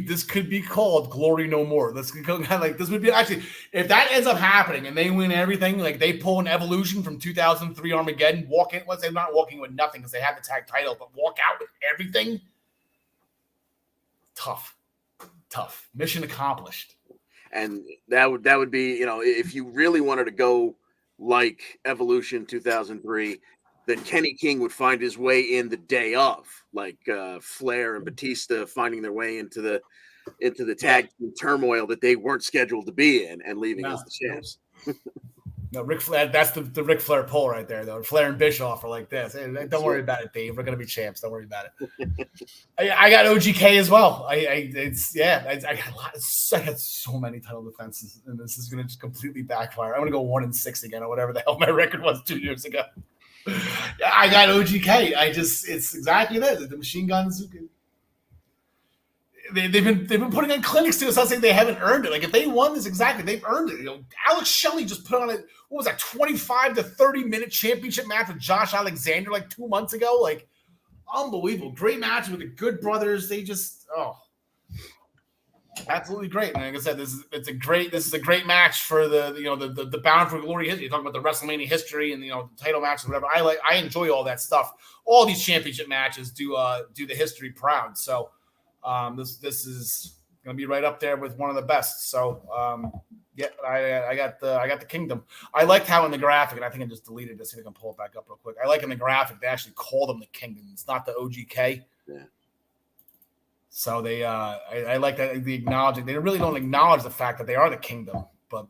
this could be called Glory No More. Let's go like this would be actually, if that ends up happening and they win everything, like they pull an Evolution from 2003 Armageddon, walk in. Let's say not walking with nothing because they have the tag title, but walk out with everything. Tough mission accomplished. And that would be, if you really wanted to go like Evolution 2003. Then Kenny King would find his way in the day of, like Flair and Batista finding their way into the into the tag team turmoil that they weren't scheduled to be in and leaving as the champs. No, Ric Flair, that's the Ric Flair pull right there, though. Flair and Bischoff are like this. Hey, don't worry about it, Dave. We're going to be champs. Don't worry about it. I got OGK as well. I got so many title defenses, and this is going to just completely backfire. I'm going to go 1-6 again, or whatever the hell my record was 2 years ago. I got OGK. It's exactly this. The Machine Guns. They've been putting on clinics too. It's not saying they haven't earned it. Like if they won this, exactly, they've earned it. You know, Alex Shelley just put on what was that, 25 to 30-minute championship match with Josh Alexander like 2 months ago. Like unbelievable, great match with the Good Brothers. They just absolutely great. And like I said, this is a great match for the Bound for Glory history. You're talking about the WrestleMania history and the title matches or whatever. I enjoy all that stuff. All these championship matches do the history proud. So. This is going to be right up there with one of the best. So, I got the Kingdom. I liked how in the graphic, and I think I just deleted this. See if I can pull it back up real quick. I like in the graphic they actually call them the Kingdom. It's not the OGK. Yeah. So they, I like that the acknowledging. They really don't acknowledge the fact that they are the Kingdom. But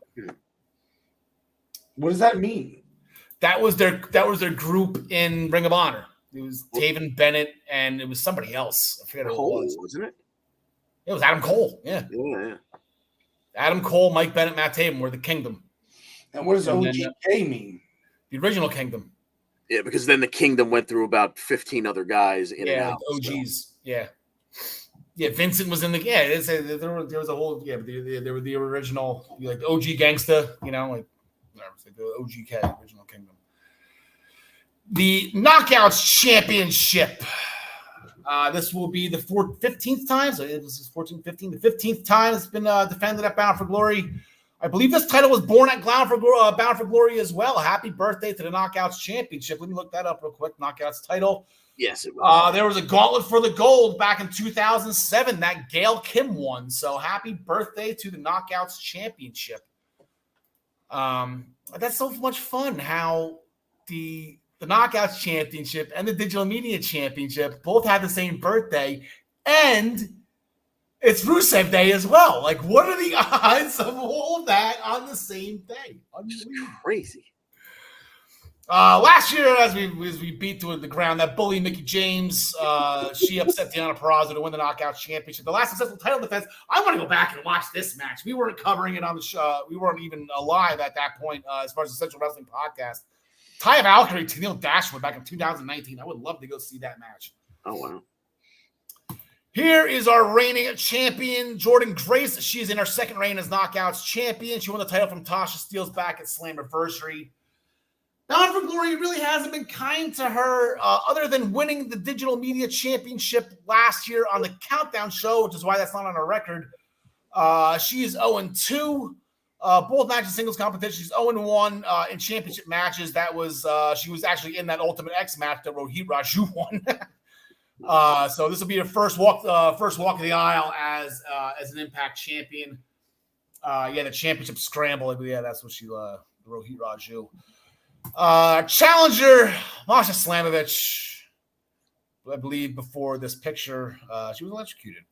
what does that mean? That was their group in Ring of Honor. It was Taven Bennett, and it was somebody else. I forget who it was. Wasn't it? It was Adam Cole. Yeah. Adam Cole, Mike Bennett, Matt Taven were the Kingdom. And what does OGK mean? The original Kingdom. Yeah, because then the Kingdom went through about 15 other guys in and out. OGs. So. Yeah. Vincent was in the there was a whole there were the original like OG Gangsta, like the OGK, original Kingdom. The Knockouts Championship. This will be the 15th time. So it was 14, 15, the 15th time it's been defended at Bound for Glory. I believe this title was born at Bound for Glory as well. Happy birthday to the Knockouts Championship. Let me look that up real quick. Knockouts title. Yes, it was. There was a gauntlet for the gold back in 2007 that Gail Kim won. So happy birthday to the Knockouts Championship. That's so much fun how the Knockouts Championship and the Digital Media Championship both have the same birthday, and it's Rusev Day as well. Like, what are the odds of all of that on the same day? Crazy. Last year, as we beat to the ground, that bully Mickey James, she upset Tiana Perazzo to win the Knockouts Championship. The last successful title defense. I want to go back and watch this match. We weren't covering it on the show. We weren't even alive at that point as far as the Central Wrestling Podcast. Taya Valkyrie to Neil Dashwood back in 2019. I would love to go see that match. Oh, wow. Here is our reigning champion, Jordynne Grace. She's in her second reign as Knockouts champion. She won the title from Tasha Steelz back at Slammiversary. Bound for Glory really hasn't been kind to her other than winning the Digital Media Championship last year on the Countdown show, which is why that's not on her record. She is 0-2. Both matches singles competition. She's 0-1 in championship matches. That was she was actually in that Ultimate X match that Rohit Raju won. So this will be her first walk of the aisle as an Impact champion. The championship scramble. Yeah, that's what she Rohit Raju. Challenger Masha Slamovich. I believe before this picture, she was electrocuted.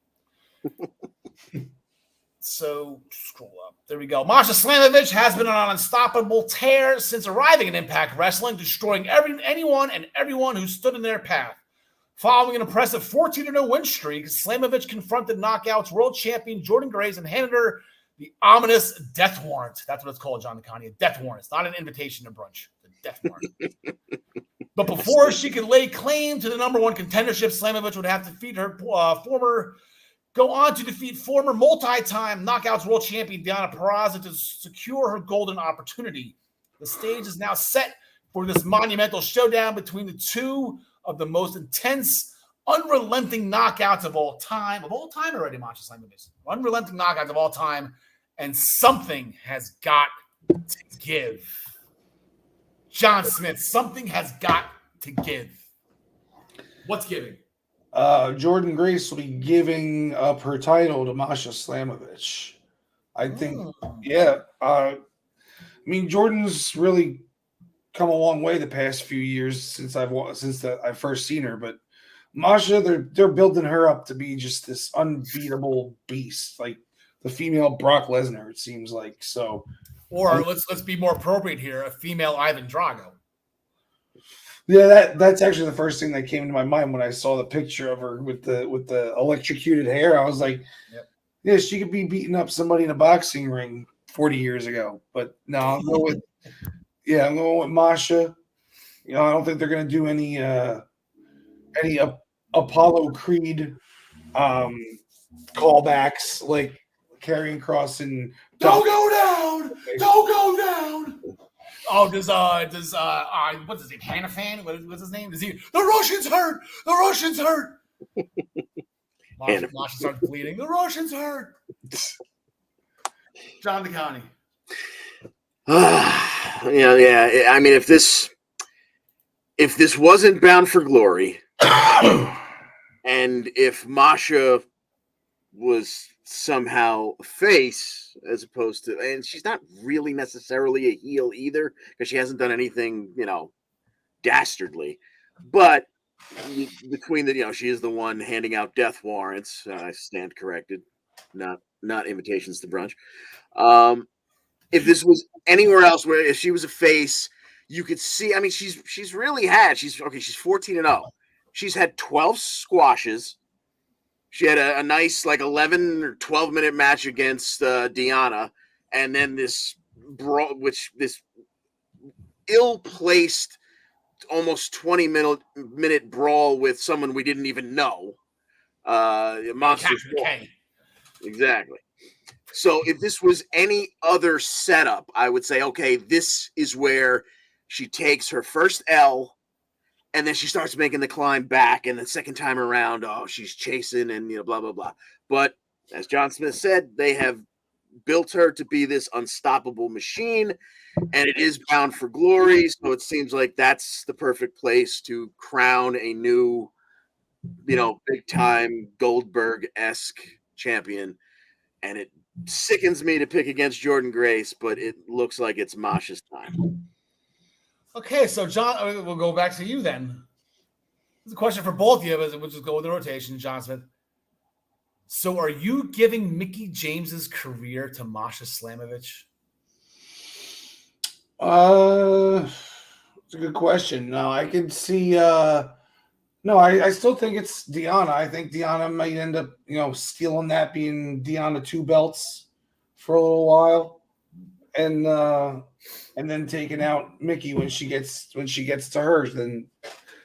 So scroll up. There we go. Masha Slamovich has been on an unstoppable tear since arriving in Impact Wrestling, destroying anyone and everyone who stood in their path. Following an impressive 14-0 win streak, Slamovich confronted Knockouts World Champion Jordynne Grace and handed her the ominous death warrant. That's what it's called, John DeConnie. A death warrant. It's not an invitation to brunch. It's a death warrant. But before she could lay claim to the number one contendership, Slamovich would have to defeat her go on to defeat former multi-time Knockouts World Champion Tiana Perazzo to secure her golden opportunity. The stage is now set for this monumental showdown between the two of the most intense, unrelenting knockouts of all time. Of all time already, Masha Slamovich. Unrelenting knockouts of all time. And something has got to give. John Smith, something has got to give. What's giving? Jordynne Grace will be giving up her title to Masha Slamovich. I think, I mean, Jordan's really come a long way the past few years since I've first seen her. But Masha, they're building her up to be just this unbeatable beast, like the female Brock Lesnar. It seems like so. Or let's be more appropriate here, a female Ivan Drago. Yeah, that's actually the first thing that came to my mind when I saw the picture of her with the electrocuted hair. I was like, Yep. yeah, she could be beating up somebody in a boxing ring 40 years ago. But no, I'm going with Masha. You know, I don't think they're going to do any Apollo Creed callbacks like Karrion Kross and Don't go down! Don't go down! Oh, does what's his name? Hanifan? What's his name? The Russians hurt! The Russians hurt! Masha starts bleeding. The Russians hurt! John DeConnie. Yeah. I mean, if this wasn't Bound for Glory, and if Masha was somehow a face as opposed to, and she's not really necessarily a heel either because she hasn't done anything, dastardly, but between she is the one handing out death warrants. I stand corrected, not invitations to brunch. If this was anywhere else, where if she was a face, you could see. I mean, she's 14-0. She's had 12 squashes. She had a nice 11 or 12-minute match against Tiana, and then this ill-placed, almost 20-minute brawl with someone we didn't even know. Monster K. Exactly. So if this was any other setup, I would say, okay, this is where she takes her first L. And then she starts making the climb back, and the second time around, she's chasing and blah blah blah. But as John Smith said, they have built her to be this unstoppable machine, and it is Bound for Glory. So it seems like that's the perfect place to crown a new, big time Goldberg-esque champion. And it sickens me to pick against Jordynne Grace, but it looks like it's Masha's time. Okay, so John, we'll go back to you then. It's a question for both of you, but we'll just go with the rotation, John Smith. So are you giving Mickie James's career to Masha Slamovich? It's a good question. No, I can see no, I still think it's Tiana. I think Tiana might end up, stealing that, being Tiana 2 belts for a little while. And then taking out Mickie when she gets to hers, then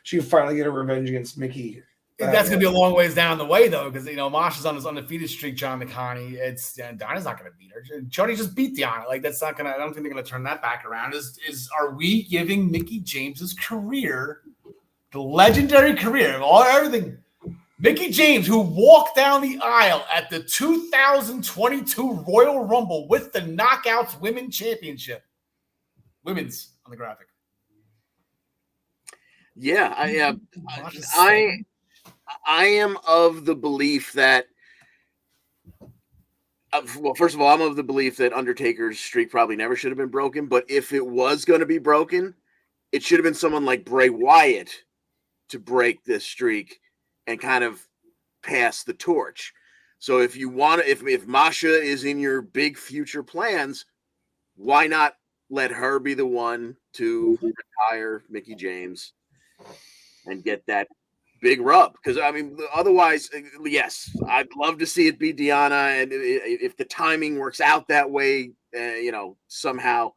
she can finally get a revenge against Mickie. That's gonna be a long ways down the way though, because Masha's on this undefeated streak. John McConney, Diana's not gonna beat her. Jody just beat Tiana. That's not gonna. I don't think they're gonna turn that back around. Are we giving Mickie James's career, the legendary career of everything? Mickie James, who walked down the aisle at the 2022 Royal Rumble with the Knockouts Women's Championship. Women's on the graphic. Yeah, I am of the belief that first of all, I'm of the belief that Undertaker's streak probably never should have been broken, but if it was going to be broken, it should have been someone like Bray Wyatt to break this streak and kind of pass the torch. So if you want to, if Masha is in your big future plans, why not let her be the one to retire Mickie James and get that big rub? Because otherwise, yes, I'd love to see it be Tiana, and if the timing works out that way, somehow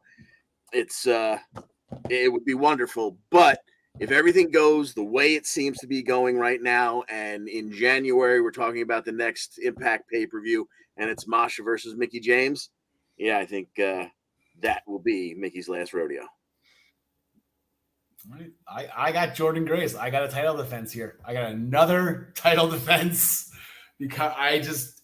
it would be wonderful. But if everything goes the way it seems to be going right now, and in January we're talking about the next Impact pay-per-view, and it's Masha versus Mickie James, yeah, I think that will be Mickey's last rodeo. I got Jordynne Grace. I got a title defense here. I got another title defense because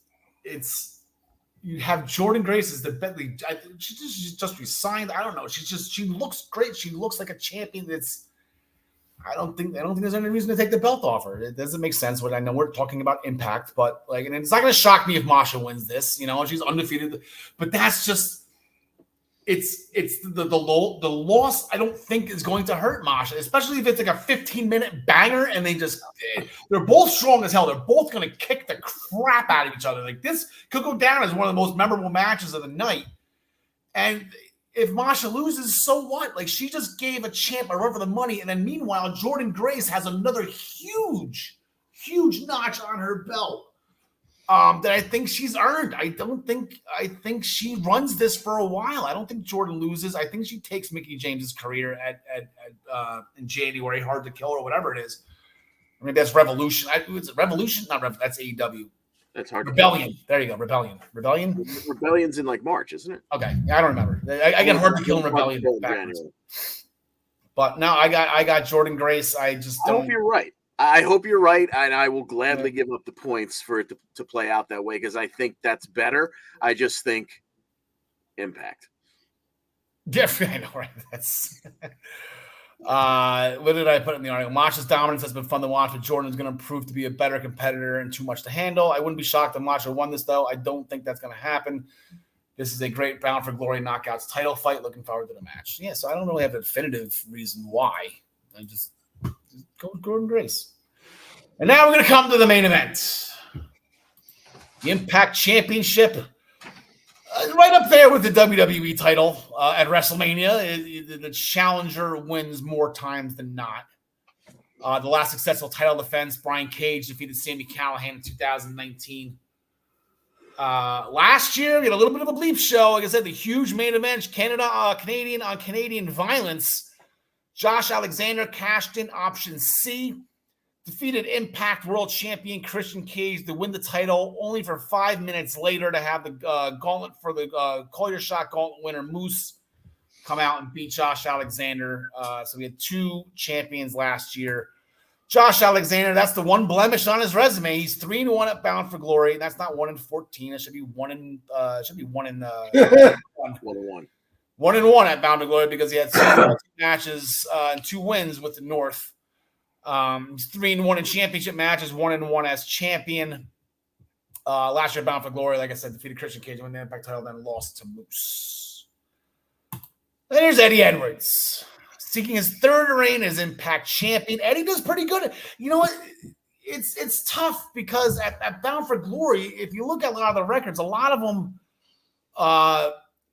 you have Jordynne Grace as the Bentley. She just resigned. I don't know. She looks great. She looks like a champion. I don't think there's any reason to take the belt off her. It doesn't make sense. I know we're talking about Impact, but and it's not going to shock me if Masha wins this. She's undefeated, but that's just. it's the loss. I don't think is going to hurt Masha, especially if it's like a 15-minute banger and they're both strong as hell. They're both going to kick the crap out of each other. Like this could go down as one of the most memorable matches of the night. And if Masha loses, so what? Like she just gave a champ a run for the money, and then meanwhile Jordan Grace has another huge notch on her belt. That I think she's earned. I think she runs this for a while. I don't think Jordan loses. I think she takes Mickie James's career in January, Hard to Kill or whatever it is. I mean, that's Revolution. Is it Revolution? That's AEW. That's hard. Rebellion. There you go. Rebellion. Rebellion's in like March, isn't it? Okay, I don't remember. I get Hard to Kill and Rebellion backwards. But no, I got Jordan Grace. I hope you're right. I hope you're right, and I will gladly give up the points for it to play out that way because I think that's better. I just think Impact. Definitely, I know, right? That's what did I put in the article? Masha's dominance has been fun to watch, but Jordan is going to prove to be a better competitor and too much to handle. I wouldn't be shocked if Masha won this, though. I don't think that's going to happen. This is a great Bound for Glory Knockouts title fight. Looking forward to the match. Yeah, so I don't really have a definitive reason why. I just go with Jordan Grace. And now we're going to come to the main event. The Impact Championship. Right up there with the WWE title at WrestleMania. The challenger wins more times than not. The last successful title defense, Brian Cage defeated Sami Callihan in 2019. Last year, we had a little bit of a bleep show. Like I said, the huge main event, Canadian on Canadian violence. Josh Alexander cashed in option C. Defeated Impact World Champion Christian Cage to win the title, only for 5 minutes later to have the gauntlet for the Call Your Shot gauntlet winner Moose come out and beat Josh Alexander. So we had two champions last year. Josh Alexander, that's the one blemish on his resume. He's 3-1 at Bound for Glory. That's not 1-14. It should be 1-1. 1-1 at Bound for Glory because he had two matches and 2 wins with the North. 3-1 in championship matches, 1-1 as champion. Last year, Bound for Glory, like I said, defeated Christian Cage, won the Impact title, then lost to Moose. Then here's Eddie Edwards, seeking his third reign as Impact champion. Eddie does pretty good. You know what? It's tough because at Bound for Glory, if you look at a lot of the records, a lot of them,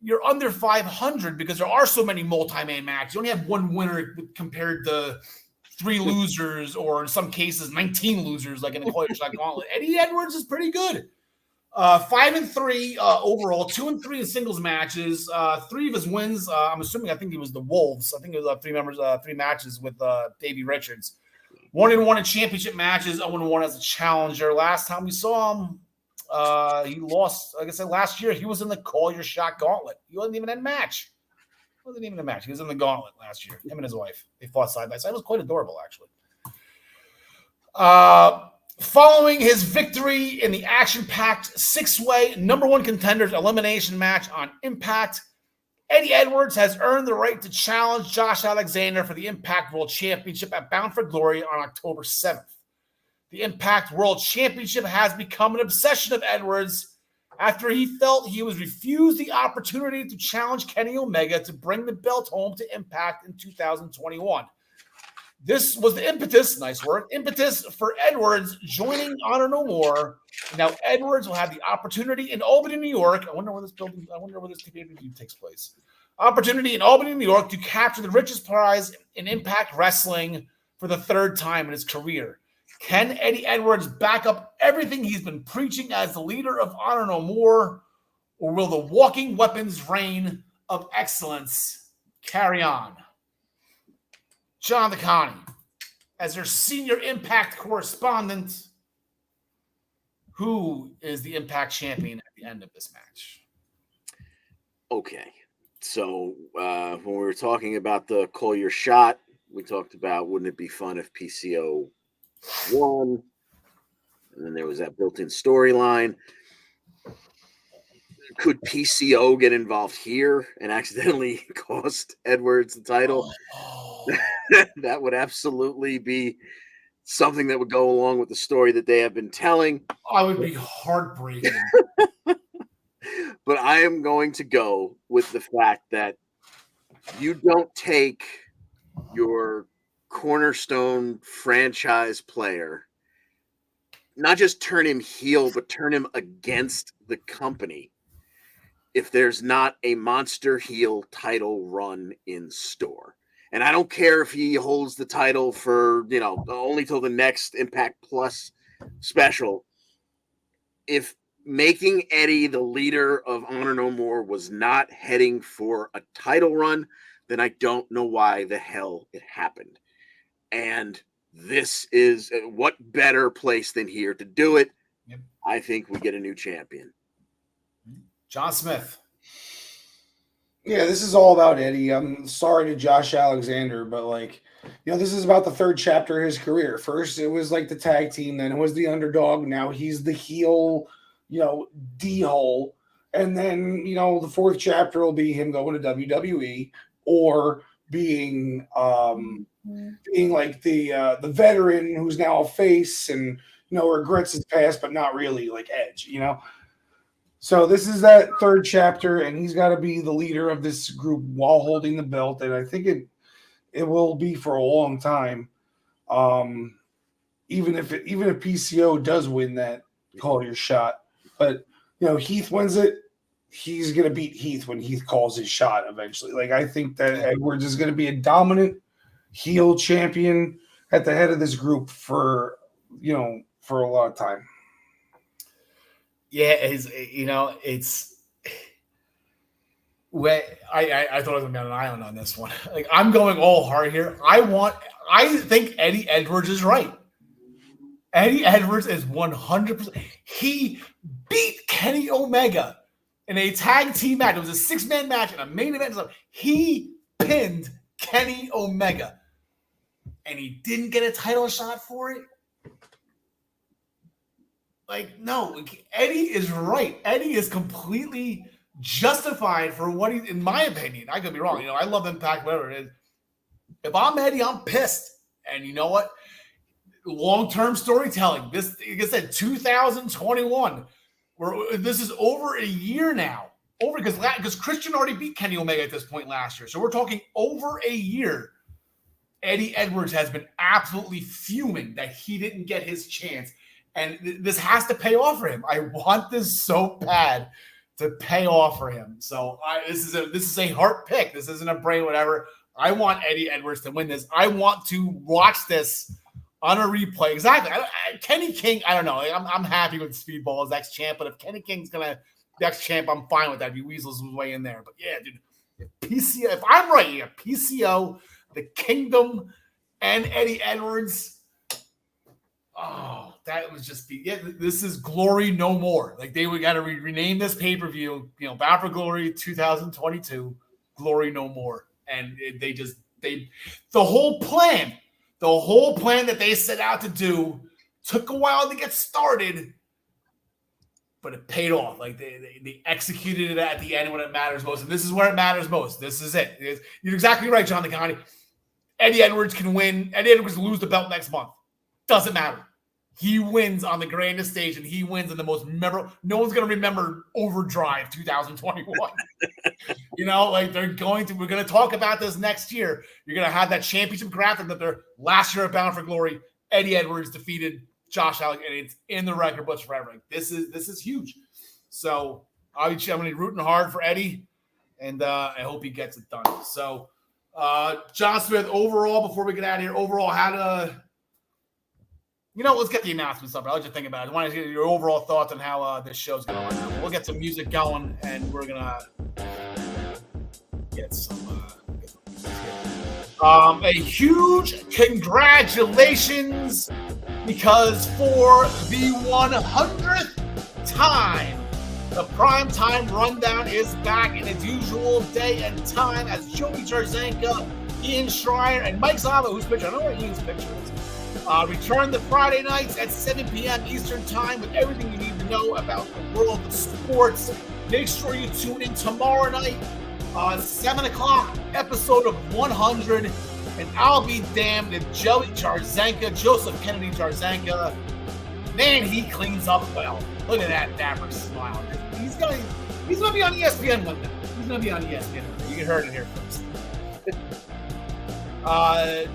you're under 500 because there are so many multi-man matches. You only have one winner compared to 3 losers, or in some cases, 19 losers, like in the Call Your Shot gauntlet. Eddie Edwards is pretty good. 5-3 overall, 2-3 in singles matches. 3 of his wins, I think he was the Wolves. I think it was 3 matches with Davey Richards. 1-1 in championship matches, 0-1 as a challenger. Last time we saw him, he lost. Like I said, last year, he was in the Call Your Shot gauntlet. He wasn't even in a match. He was in the gauntlet last year. Him and his wife. They fought side by side. It was quite adorable, actually. Following his victory in the action-packed 6-way #1 contenders elimination match on Impact, Eddie Edwards has earned the right to challenge Josh Alexander for the Impact World Championship at Bound for Glory on October 7th. The Impact World Championship has become an obsession of Edwards after he felt he was refused the opportunity to challenge Kenny Omega to bring the belt home to Impact in 2021. This was the impetus for Edwards joining Honor No More. Now Edwards will have the opportunity in Albany, New York. I wonder where this pay-per-view takes place. Opportunity in Albany, New York to capture the richest prize in Impact Wrestling for the 3rd time in his career. Can Eddie Edwards back up everything he's been preaching as the leader of Honor No More, or will the walking weapons reign of excellence carry on? John DeConnie, as their senior Impact correspondent, who is the Impact champion at the end of this match? Okay, so when we were talking about the Call Your Shot, we talked about wouldn't it be fun if PCO won, and then there was that built-in storyline. Could PCO get involved here and accidentally cost Edwards the title? That would absolutely be something that would go along with the story that they have been telling. I would be heartbreaking. but I am going to go with the fact that you don't take your cornerstone franchise player, not just turn him heel, but turn him against the company if there's not a monster heel title run in store. And I don't care if he holds the title for, only till the next Impact Plus special. If making Eddie the leader of Honor No More was not heading for a title run, then I don't know why the hell it happened. And this is what better place than here to do it. Yep. I think we get a new champion. John Smith. Yeah, this is all about Eddie. I'm sorry to Josh Alexander, but this is about the third chapter of his career. First, it was like the tag team, then it was the underdog. Now he's the heel, D-hole. And then, the fourth chapter will be him going to WWE or being like the veteran who's now a face and, regrets his past, but not really like Edge, So this is that third chapter, and he's got to be the leader of this group while holding the belt, and I think it will be for a long time. Even if PCO does win that, call your shot. But Heath wins it, he's gonna beat Heath when Heath calls his shot eventually. I think that Edwards is gonna be a dominant heel champion at the head of this group for a lot of time. Yeah, it's where I thought I was gonna be on an island on this one. I'm going all hard here. I think Eddie Edwards is right. Eddie Edwards is 100%. He beat Kenny Omega in a tag team match. It was a 6-man match and a main event. He pinned Kenny Omega, and he didn't get a title shot for it. No, Eddie is right. Eddie is completely justified for what he, in my opinion, I could be wrong. I love Impact, whatever it is. If I'm Eddie, I'm pissed. And you know what? Long-term storytelling. This, like I said, 2021. This is over a year now. Because Christian already beat Kenny Omega at this point last year. So we're talking over a year. Eddie Edwards has been absolutely fuming that he didn't get his chance. And this has to pay off for him. I want this so bad to pay off for him. So this is a heart pick. This isn't a brain whatever. I want Eddie Edwards to win this. I want to watch this on a replay. Exactly. Kenny King, I don't know. I'm happy with Speedball as next champ, but if Kenny King's gonna next champ, I'm fine with that. He weasels his way in there. But yeah, dude, if I'm right, yeah, PCO, the Kingdom, and Eddie Edwards. Oh, that was just this is Glory No More. They would got to rename this pay-per-view, Bound for Glory 2022, Glory No More. And the whole plan that they set out to do took a while to get started, but it paid off. They executed it at the end when it matters most. And this is where it matters most. This is it. You're exactly right, John DeConnie. Eddie Edwards can win. Eddie Edwards can lose the belt next month. Doesn't matter. He wins on the grandest stage, and he wins in the most memorable. No one's going to remember Overdrive 2021. We're going to talk about this next year. You're going to have that championship graphic that they're last year at Bound for Glory. Eddie Edwards defeated Josh Alexander, and it's in the record books forever. This is huge. So I'm going to be rooting hard for Eddie, and I hope he gets it done. So John Smith, overall, before we get out of here, let's get the announcements up. I'll let you think about it. I want to get your overall thoughts on how this show's going. We'll get some music going, and we're going to get some a huge congratulations, because for the 100th time, the Primetime Rundown is back in its usual day and time as Joey Tarzanka, Ian Schreier, and Mike Zava, whose picture, I don't know what Ian's picture is, return to Friday nights at 7 p.m. Eastern Time with everything you need to know about the world of sports. Make sure you tune in tomorrow night, 7 o'clock, episode of 100. And I'll be damned if Joey Tarzanka, Joseph Kennedy Tarzanka, man, he cleans up well. Look at that dapper smile. He's going to be on ESPN one day. He's going to be on ESPN. You heard it here first.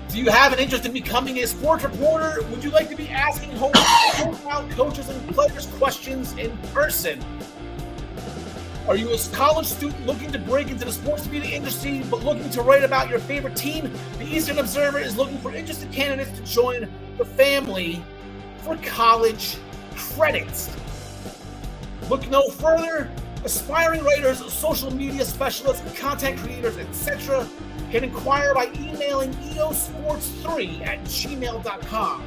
Do you have an interest in becoming a sports reporter? Would you like to be asking coaches and players questions in person? Are you a college student looking to break into the sports media industry but looking to write about your favorite team? The Eastern Observer is looking for interested candidates to join the family for college credits. Look no further. Aspiring writers, social media specialists, content creators, etc. can inquire by emailing eosports3@gmail.com.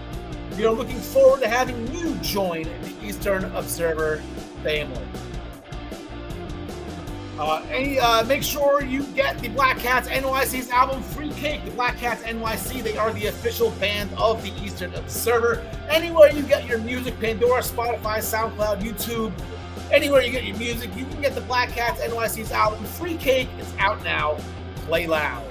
We are looking forward to having you join the Eastern Observer family. Make sure you get the Black Cats NYC's album Free Cake. The Black Cats NYC, they are the official band of the Eastern Observer. Anywhere you get your music, Pandora, Spotify, SoundCloud, YouTube, anywhere you get your music, you can get the Black Cats NYC's album Free Cake. It's out now. Play loud.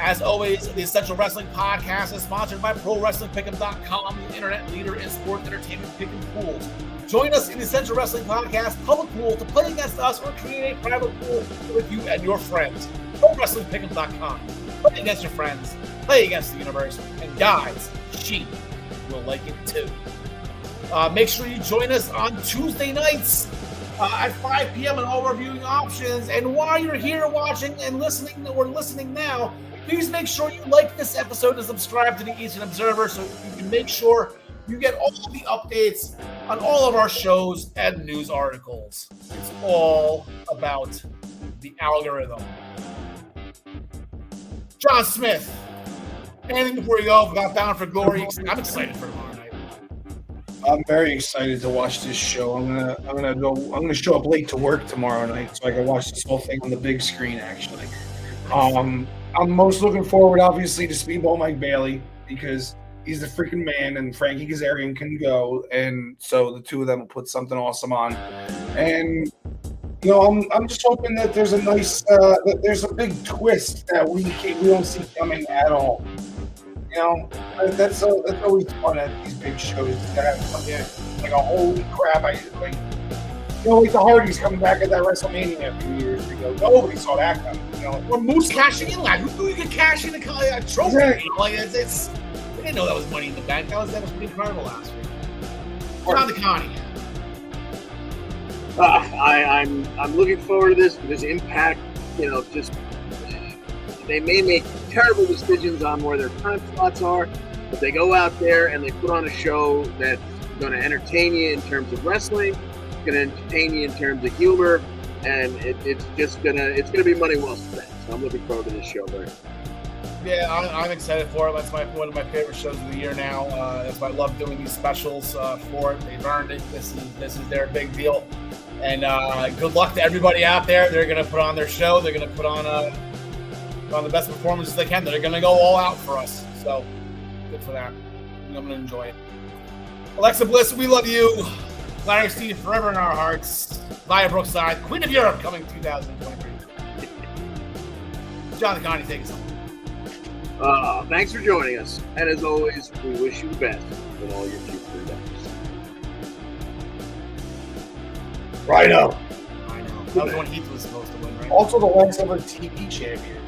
As always, the Essential Wrestling Podcast is sponsored by ProWrestlingPick'em.com, the internet leader in sports entertainment pick and pools. Join us in the Essential Wrestling Podcast public pool to play against us or create a private pool with you and your friends. ProWrestlingPick'em.com. Play against your friends. Play against the universe. And guys, she will like it too. Make sure you join us on Tuesday nights at 5 p.m. on all reviewing options. And while you're here watching and listening now, please make sure you like this episode and subscribe to the Eastern Observer so you can make sure you get all the updates on all of our shows and news articles. It's all about the algorithm. John Smith, anything before you go about Bound for Glory? I'm excited for tomorrow night. I'm very excited to watch this show. I'm gonna show up late to work tomorrow night so I can watch this whole thing on the big screen. Actually, I'm most looking forward, obviously, to Speedball Mike Bailey because he's the freaking man, and Frankie Kazarian can go, and so the two of them will put something awesome on. And I'm just hoping that there's a nice, that there's a big twist that we don't see coming at all. That's always fun at these big shows to have something like a holy crap! Like the Hardys coming back at that WrestleMania a few years ago. Nobody saw that coming. Or Moose cashing in, like who knew you could cash in a trophy? Exactly. It's. I didn't know that was Money in the Bank. That was pretty incredible last week. John the Connie. I'm looking forward to this because Impact, just they may make terrible decisions on where their time slots are, but they go out there and they put on a show that's going to entertain you in terms of wrestling, it's going to entertain you in terms of humor, and it's gonna be money well spent. So I'm looking forward to this show very much. Yeah, I'm excited for it. That's one of my favorite shows of the year now. That's why I love doing these specials for it. They've earned it. This is their big deal. And good luck to everybody out there. They're going to put on their show. They're going to put on the best performances they can. They're going to go all out for us. So good for that. I'm going to enjoy it. Alexa Bliss, we love you. Larry Steve, forever in our hearts. Via Brookside, Queen of Europe, coming 2023. John the Connie, take us home. Thanks for joining us. And as always, we wish you the best in all your future endeavors. Rhino. That was when Heath was supposed to win, right? Also the last ever TV champion.